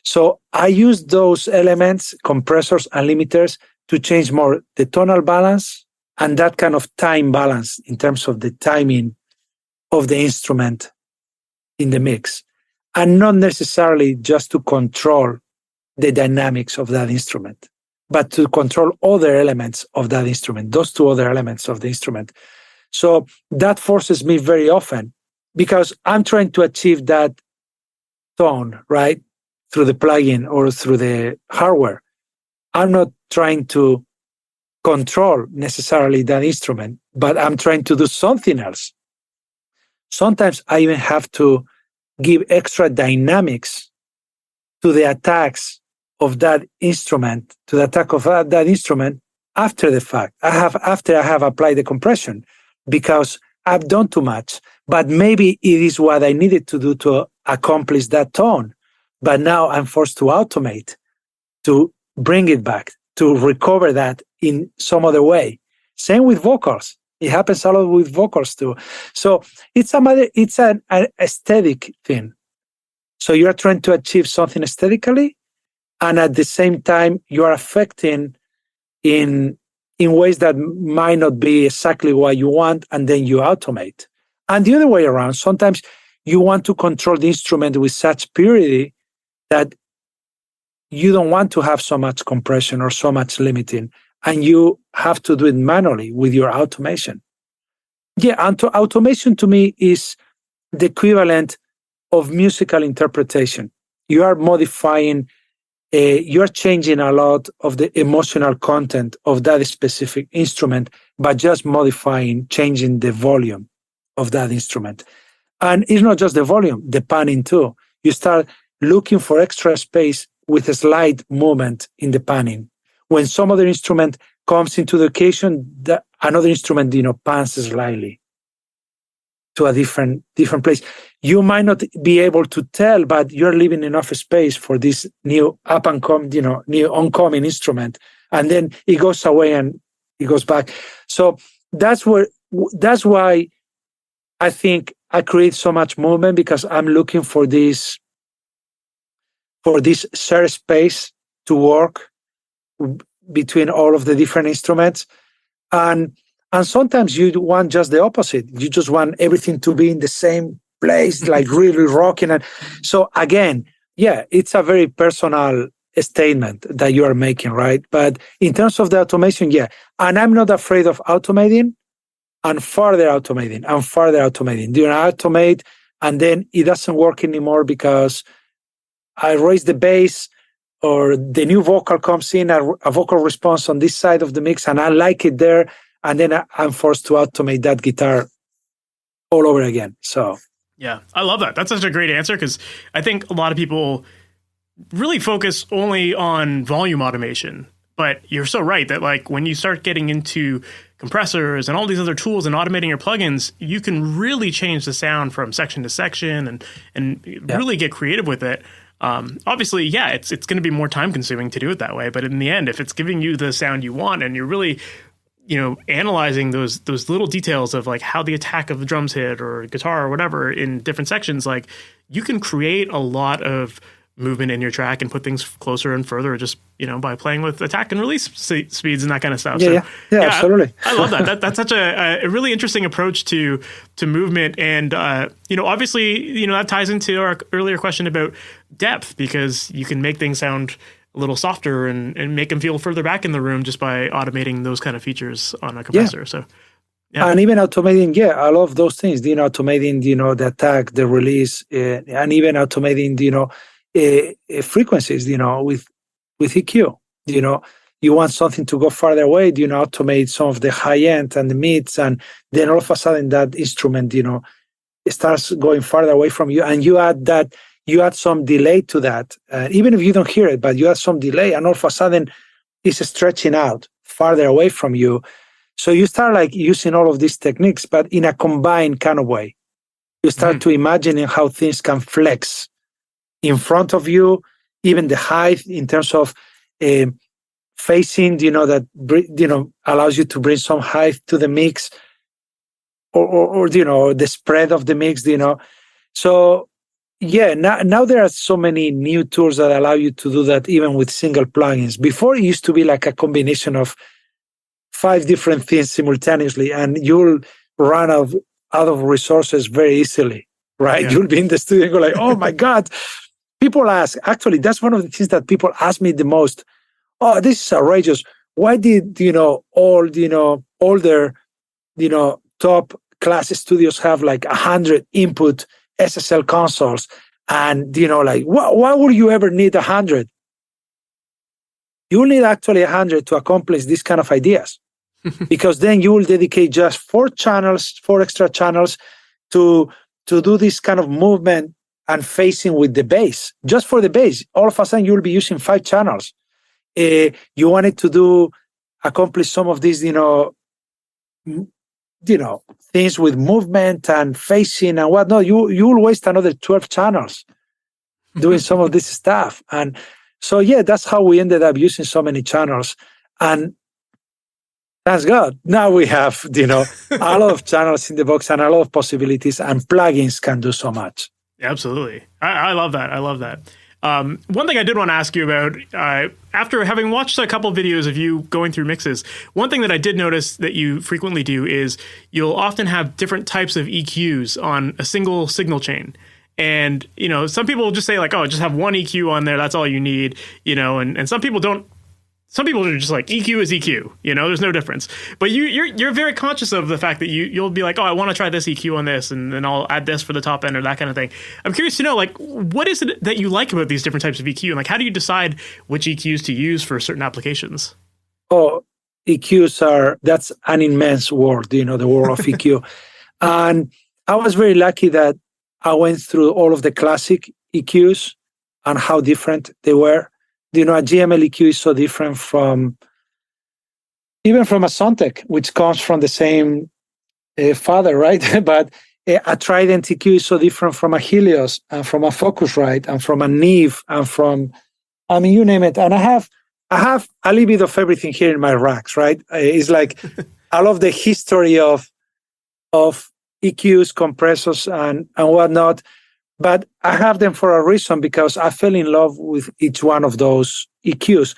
So I use those elements, compressors and limiters, to change more the tonal balance and that kind of time balance in terms of the timing of the instrument in the mix, and not necessarily just to control the dynamics of that instrument, but to control other elements of that instrument, those two other elements of the instrument. So that forces me very often, because I'm trying to achieve that tone, right, through the plugin or through the hardware. I'm not trying to control necessarily that instrument, but I'm trying to do something else. Sometimes I even have to give extra dynamics to the attacks of that instrument, to the attack of that instrument after the fact. After I have applied the compression, because I've done too much, but maybe it is what I needed to do to accomplish that tone. But now I'm forced to automate, to bring it back, to recover that in some other way. Same with vocals. It happens a lot with vocals too. So it's an aesthetic thing. So you are trying to achieve something aesthetically, and at the same time you are affecting in in ways that might not be exactly what you want, and then you automate. And the other way around, sometimes you want to control the instrument with such purity that you don't want to have so much compression or so much limiting, and you have to do it manually with your automation. Yeah, and automation to me is the equivalent of musical interpretation. You are modifying, you're changing a lot of the emotional content of that specific instrument by just modifying, changing the volume of that instrument. And it's not just the volume, the panning too. You start looking for extra space with a slight movement in the panning. When some other instrument comes into the occasion, another instrument, pans slightly to a different place. You might not be able to tell, but you're leaving enough space for this new new oncoming instrument, and then it goes away and it goes back. So that's why I think I create so much movement, because I'm looking for this shared space to work between all of the different instruments. And sometimes you want just the opposite. You just want everything to be in the same place, like really rocking. And so again, yeah, it's a very personal statement that you are making, right? But in terms of the automation, yeah. And I'm not afraid of automating and further automating and further automating. I automate and then it doesn't work anymore because I raise the bass, or the new vocal comes in, a vocal response on this side of the mix, and I like it there. And then I'm forced to automate that guitar all over again. So, yeah, I love that. That's such a great answer, because I think a lot of people really focus only on volume automation. But you're so right that like when you start getting into compressors and all these other tools and automating your plugins, you can really change the sound from section to section and really get creative with it. Obviously, yeah, it's going to be more time consuming to do it that way. But in the end, if it's giving you the sound you want and you're really, analyzing those little details of like how the attack of the drums hit or guitar or whatever in different sections, like you can create a lot of movement in your track and put things closer and further just, by playing with attack and release speeds and that kind of stuff. Yeah, absolutely. I love that. That's such a really interesting approach to movement. And, obviously, that ties into our earlier question about depth, because you can make things sound a little softer and make them feel further back in the room just by automating those kind of features on a compressor. Yeah. So, yeah. And even automating, I love those things, automating, the attack, the release, and even automating, frequencies, with EQ. You want something to go farther away, automate some of the high end and the mids, and then all of a sudden that instrument, it starts going farther away from you, and you add some delay to that, even if you don't hear it, but you add some delay, and all of a sudden it's stretching out farther away from you. So you start like using all of these techniques, but in a combined kind of way. You start to imagining how things can flex in front of you, even the height in terms of facing, that allows you to bring some height to the mix, or the spread of the mix, So yeah, now there are so many new tools that allow you to do that even with single plugins. Before it used to be like a combination of 5 different things simultaneously, and you'll run out of resources very easily, right? Yeah. You'll be in the studio and go like, oh my God. People ask, actually, that's one of the things that people ask me the most. Oh, this is outrageous. Why did, all, older, top class studios have like 100 input SSL consoles? And, why would you ever need 100? You need actually 100 to accomplish these kind of ideas. Because then you will dedicate just 4 extra channels to do this kind of movement and facing with the bass. Just for the bass, all of a sudden you will be using 5 channels. You wanted to accomplish some of these, things with movement and facing and whatnot. You will waste another 12 channels doing some of this stuff. And so, yeah, that's how we ended up using so many channels. And thanks God, now we have, a lot of channels in the box and a lot of possibilities, and plugins can do so much. Absolutely. I love that. I love that. One thing I did want to ask you about, after having watched a couple of videos of you going through mixes, one thing that I did notice that you frequently do is you'll often have different types of EQs on a single signal chain. And, some people will just say like, oh, just have one EQ on there. That's all you need, and some people don't. Some people are just like, EQ is EQ, there's no difference. But you're very conscious of the fact that you'll be like, oh, I want to try this EQ on this, and then I'll add this for the top end or that kind of thing. I'm curious to know, like, what is it that you like about these different types of EQ? And like, how do you decide which EQs to use for certain applications? Oh, that's an immense world, the world of EQ. And I was very lucky that I went through all of the classic EQs and how different they were. A GML EQ is so different from a Soundtech, which comes from the same father, right? But a Trident EQ is so different from a Helios and from a Focusrite and from a Neve and from, you name it. And I have a little bit of everything here in my racks, right? It's like I love the history of EQs, compressors, and whatnot. But I have them for a reason, because I fell in love with each one of those EQs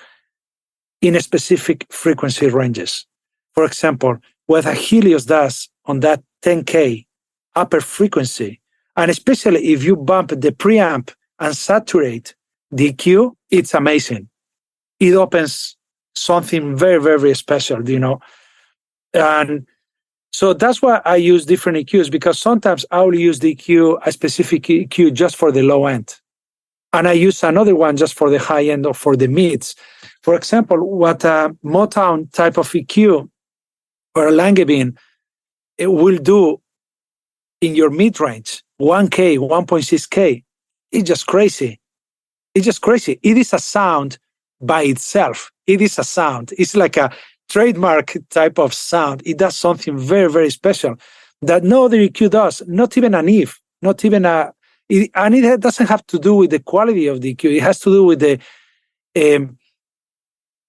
in a specific frequency ranges. For example, what a Helios does on that 10K upper frequency, and especially if you bump the preamp and saturate the EQ, it's amazing. It opens something very, very, very special, And so that's why I use different EQs, because sometimes I will use the EQ, a specific EQ just for the low end. And I use another one just for the high end or for the mids. For example, what a Motown type of EQ or a Langevin it will do in your mid-range, 1K, 1.6K, it's just crazy. It's just crazy. It is a sound by itself. It is a sound. It's like a trademark type of sound. It does something very, very special that no other EQ does, not even an if, not even and it doesn't have to do with the quality of the EQ. It has to do with the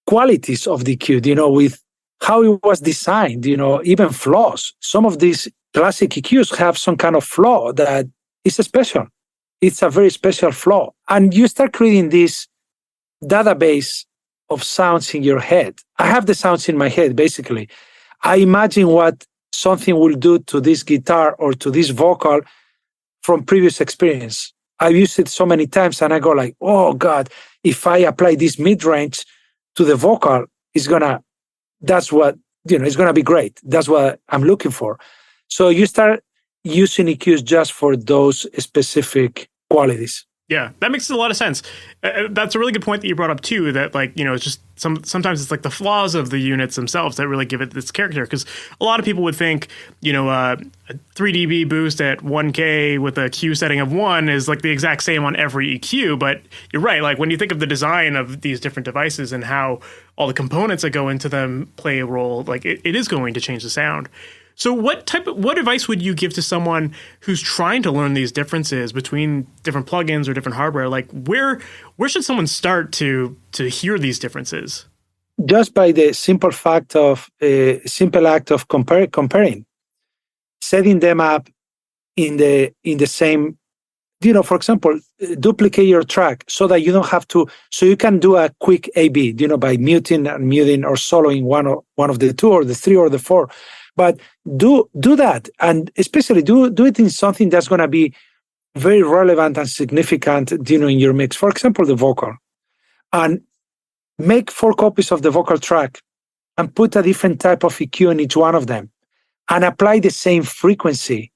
qualities of the EQ, with how it was designed, even flaws. Some of these classic EQs have some kind of flaw that is special. It's a very special flaw. And you start creating this database of sounds in your head. I have the sounds in my head, basically. I imagine what something will do to this guitar or to this vocal from previous experience. I've used it so many times and I go like, oh God, if I apply this mid-range to the vocal, it's gonna be great. That's what I'm looking for. So you start using EQs just for those specific qualities. Yeah, that makes a lot of sense. That's a really good point that you brought up too, that it's just sometimes it's like the flaws of the units themselves that really give it this character. Because a lot of people would think, a 3 dB boost at 1K with a Q setting of 1 is like the exact same on every EQ. But you're right. Like when you think of the design of these different devices and how all the components that go into them play a role, like it is going to change the sound. So what advice would you give to someone who's trying to learn these differences between different plugins or different hardware? Like where should someone start to hear these differences? Just by the simple act of comparing, setting them up in the same, for example, duplicate your track so that you don't have to, so you can do a quick A/B, by muting or soloing one of the two or the three or the four. But do that, and especially do it in something that's going to be very relevant and significant, in your mix. For example, the vocal, and make 4 copies of the vocal track, and put a different type of EQ in each one of them, and apply the same frequency,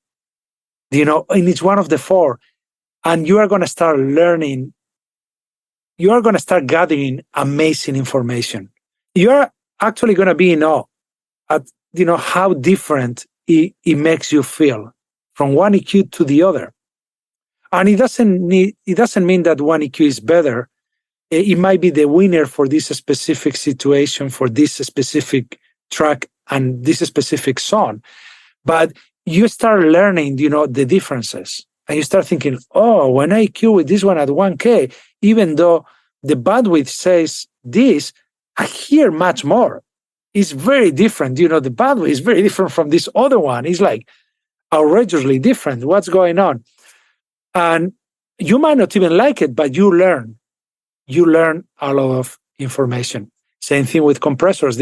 in each one of the 4, and you are going to start learning. You are going to start gathering amazing information. You are actually going to be in awe at how different it makes you feel from one EQ to the other. And it doesn't mean that one EQ is better. It might be the winner for this specific situation, for this specific track and this specific song. But you start learning, the differences. And you start thinking, oh, when I EQ with this one at 1K, even though the bandwidth says this, I hear much more. It's very different. The bandwidth is very different from this other one. It's like outrageously different. What's going on? And You might not even like it, but you learn. You learn a lot of information. Same thing with compressors,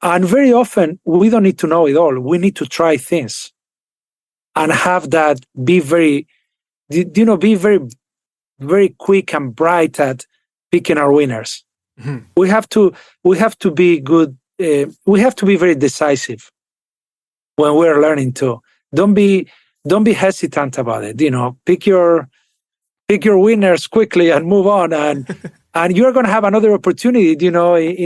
and very often we don't need to know it all. We need to try things and have that be very, be very, very quick and bright at picking our winners. Mm-hmm. We have to be good. We have to be very decisive when we're learning too. Don't be hesitant about it. Pick your winners quickly and move on, and you're going to have another opportunity, in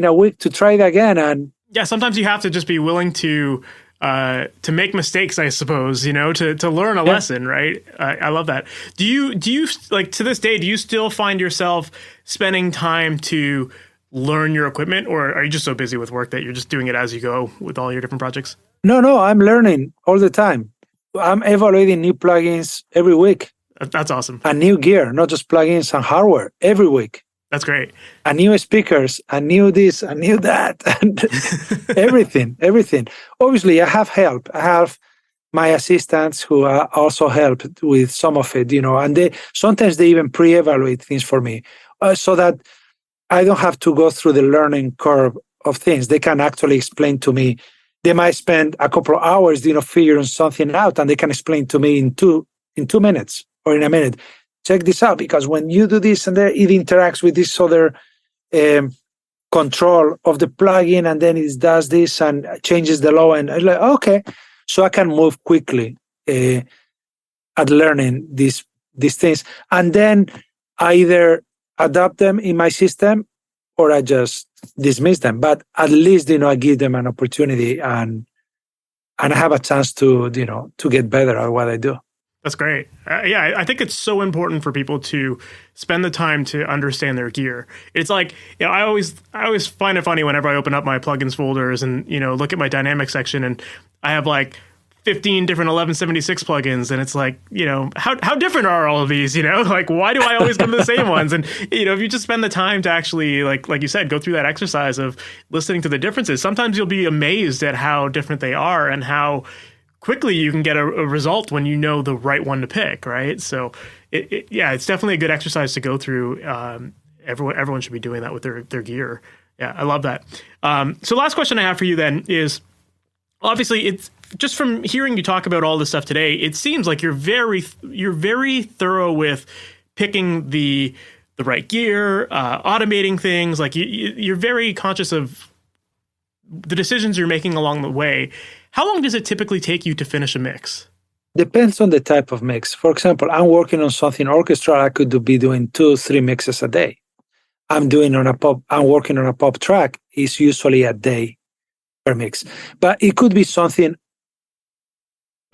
a week to try it again. And yeah, sometimes you have to just be willing to make mistakes, I suppose, to learn a lesson, right? I love that. Do you like, to this day, do you still find yourself spending time to learn your equipment, or are you just so busy with work that you're just doing it as you go with all your different projects? No, I'm learning all the time. I'm evaluating new plugins every week. That's awesome. And new gear, not just plugins and hardware, every week. That's great. And new speakers, and new this, and new that, and everything. Obviously, I have help. I have my assistants who also help with some of it, and sometimes they even pre-evaluate things for me, so that I don't have to go through the learning curve of things. They can actually explain to me. They might spend a couple of hours, figuring something out, and they can explain to me in two minutes or in a minute. Check this out, because when you do this and it interacts with this other control of the plugin, and then it does this and changes the low end. I'm like, okay, so I can move quickly at learning these things, and then I either adapt them in my system or I just dismiss them. But at least I give them an opportunity and I have a chance to get better at what I do. That's great. I think it's so important for people to spend the time to understand their gear. It's like, I always find it funny whenever I open up my plugins folders and, look at my dynamic section, and I have like 15 different 1176 plugins, and it's like, how different are all of these? Like, why do I always go to the same ones? And if you just spend the time to actually, like you said, go through that exercise of listening to the differences, sometimes you'll be amazed at how different they are and how quickly you can get a result when you know the right one to pick, right? So it's definitely a good exercise to go through. Everyone should be doing that with their gear. Yeah, I love that. So last question I have for you then is, obviously, it's just from hearing you talk about all this stuff today, it seems like you're very thorough with picking the right gear, automating things. Like you're very conscious of the decisions you're making along the way. How long does it typically take you to finish a mix? Depends on the type of mix. For example, I'm working on something orchestral. I could be doing 2-3 mixes a day. I'm working on a pop track. It's usually a day per mix. But it could be something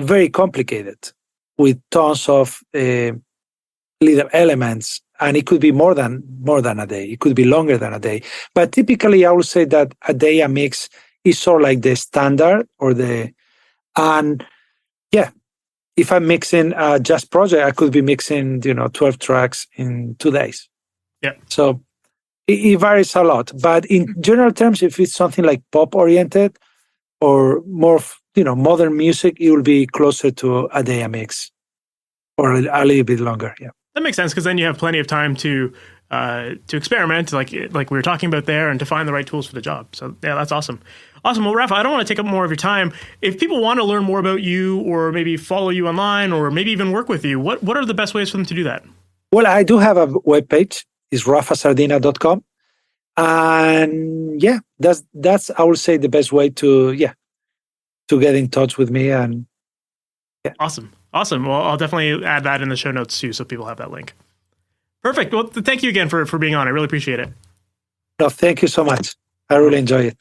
very complicated with tons of little elements, and it could be more than a day. It could be longer than a day. But typically, I would say that a day a mix is sort of like the standard if I'm mixing a jazz project, I could be mixing 12 tracks in 2 days. Yeah. So it varies a lot. But in general terms, if it's something like pop oriented or more modern music, it will be closer to a day a mix or a little bit longer. Yeah. That makes sense, because then you have plenty of time to experiment, like we were talking about there, and to find the right tools for the job. So yeah, that's awesome. Awesome. Well, Rafa, I don't want to take up more of your time. If people want to learn more about you, or maybe follow you online, or maybe even work with you, what are the best ways for them to do that? Well, I do have a webpage. It's rafasardina.com. And yeah, that's I would say the best way to get in touch with me. And yeah. Awesome. Well, I'll definitely add that in the show notes too, so people have that link. Perfect. Well, thank you again for being on. I really appreciate it. No, thank you so much. I really enjoy it.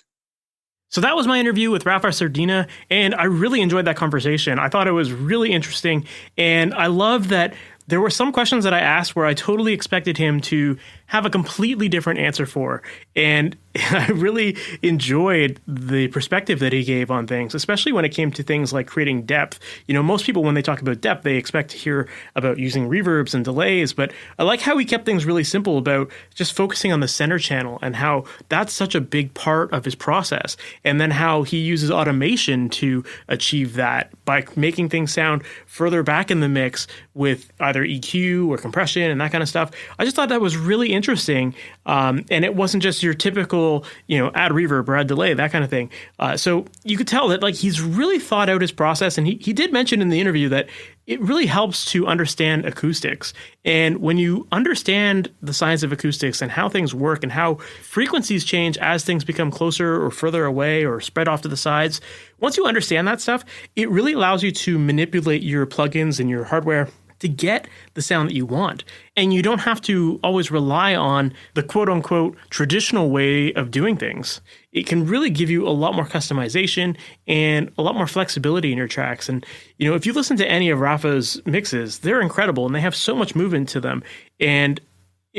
So that was my interview with Rafa Sardina, and I really enjoyed that conversation. I thought it was really interesting, and I love that there were some questions that I asked where I totally expected him to have a completely different answer for. And I really enjoyed the perspective that he gave on things, especially when it came to things like creating depth. Most people, when they talk about depth, they expect to hear about using reverbs and delays, but I like how he kept things really simple about just focusing on the center channel and how that's such a big part of his process. And then how he uses automation to achieve that by making things sound further back in the mix with either EQ or compression and that kind of stuff. I just thought that was really interesting. And it wasn't just your typical, add reverb or add delay, that kind of thing. So you could tell that he's really thought out his process. And he did mention in the interview that it really helps to understand acoustics. And when you understand the science of acoustics and how things work and how frequencies change as things become closer or further away or spread off to the sides, once you understand that stuff, it really allows you to manipulate your plugins and your hardware to get the sound that you want. And you don't have to always rely on the quote unquote traditional way of doing things. It can really give you a lot more customization and a lot more flexibility in your tracks. And, if you listen to any of Rafa's mixes, they're incredible and they have so much movement to them. And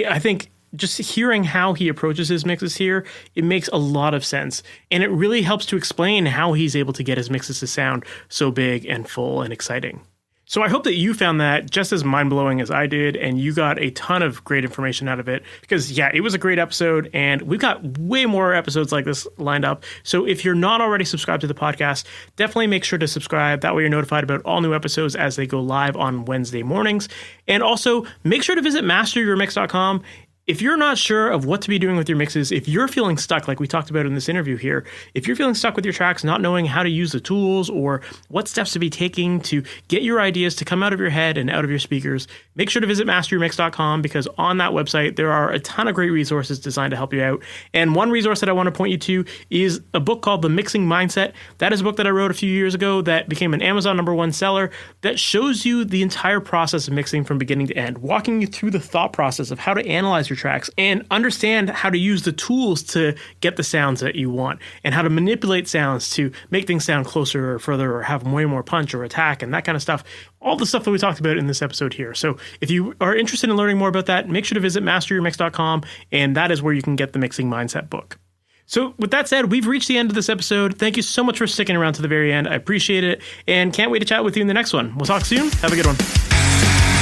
I think just hearing how he approaches his mixes here, it makes a lot of sense. And it really helps to explain how he's able to get his mixes to sound so big and full and exciting. So I hope that you found that just as mind-blowing as I did, and you got a ton of great information out of it, because it was a great episode, and we've got way more episodes like this lined up. So if you're not already subscribed to the podcast, definitely make sure to subscribe. That way you're notified about all new episodes as they go live on Wednesday mornings. And also make sure to visit MasterYourMix.com. If you're not sure of what to be doing with your mixes, if you're feeling stuck, like we talked about in this interview here, if you're feeling stuck with your tracks, not knowing how to use the tools or what steps to be taking to get your ideas to come out of your head and out of your speakers, make sure to visit MasterYourMix.com, because on that website, there are a ton of great resources designed to help you out. And one resource that I want to point you to is a book called The Mixing Mindset. That is a book that I wrote a few years ago that became an Amazon #1 seller that shows you the entire process of mixing from beginning to end, walking you through the thought process of how to analyze your tracks and understand how to use the tools to get the sounds that you want and how to manipulate sounds to make things sound closer or further or have way more punch or attack and that kind of stuff. All the stuff that we talked about in this episode here. So if you are interested in learning more about that, make sure to visit MasterYourMix.com, and that is where you can get the Mixing Mindset book. So with that said, we've reached the end of this episode. Thank you so much for sticking around to the very end. I appreciate it, and can't wait to chat with you in the next one. We'll talk soon. Have a good one.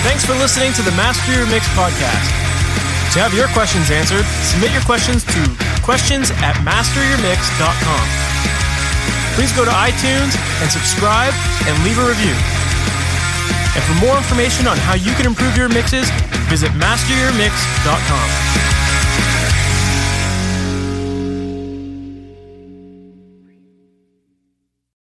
Thanks for listening to the Master Your Mix podcast. To have your questions answered, submit your questions to questions@masteryourmix.com. Please go to iTunes and subscribe and leave a review. And for more information on how you can improve your mixes, visit MasterYourMix.com.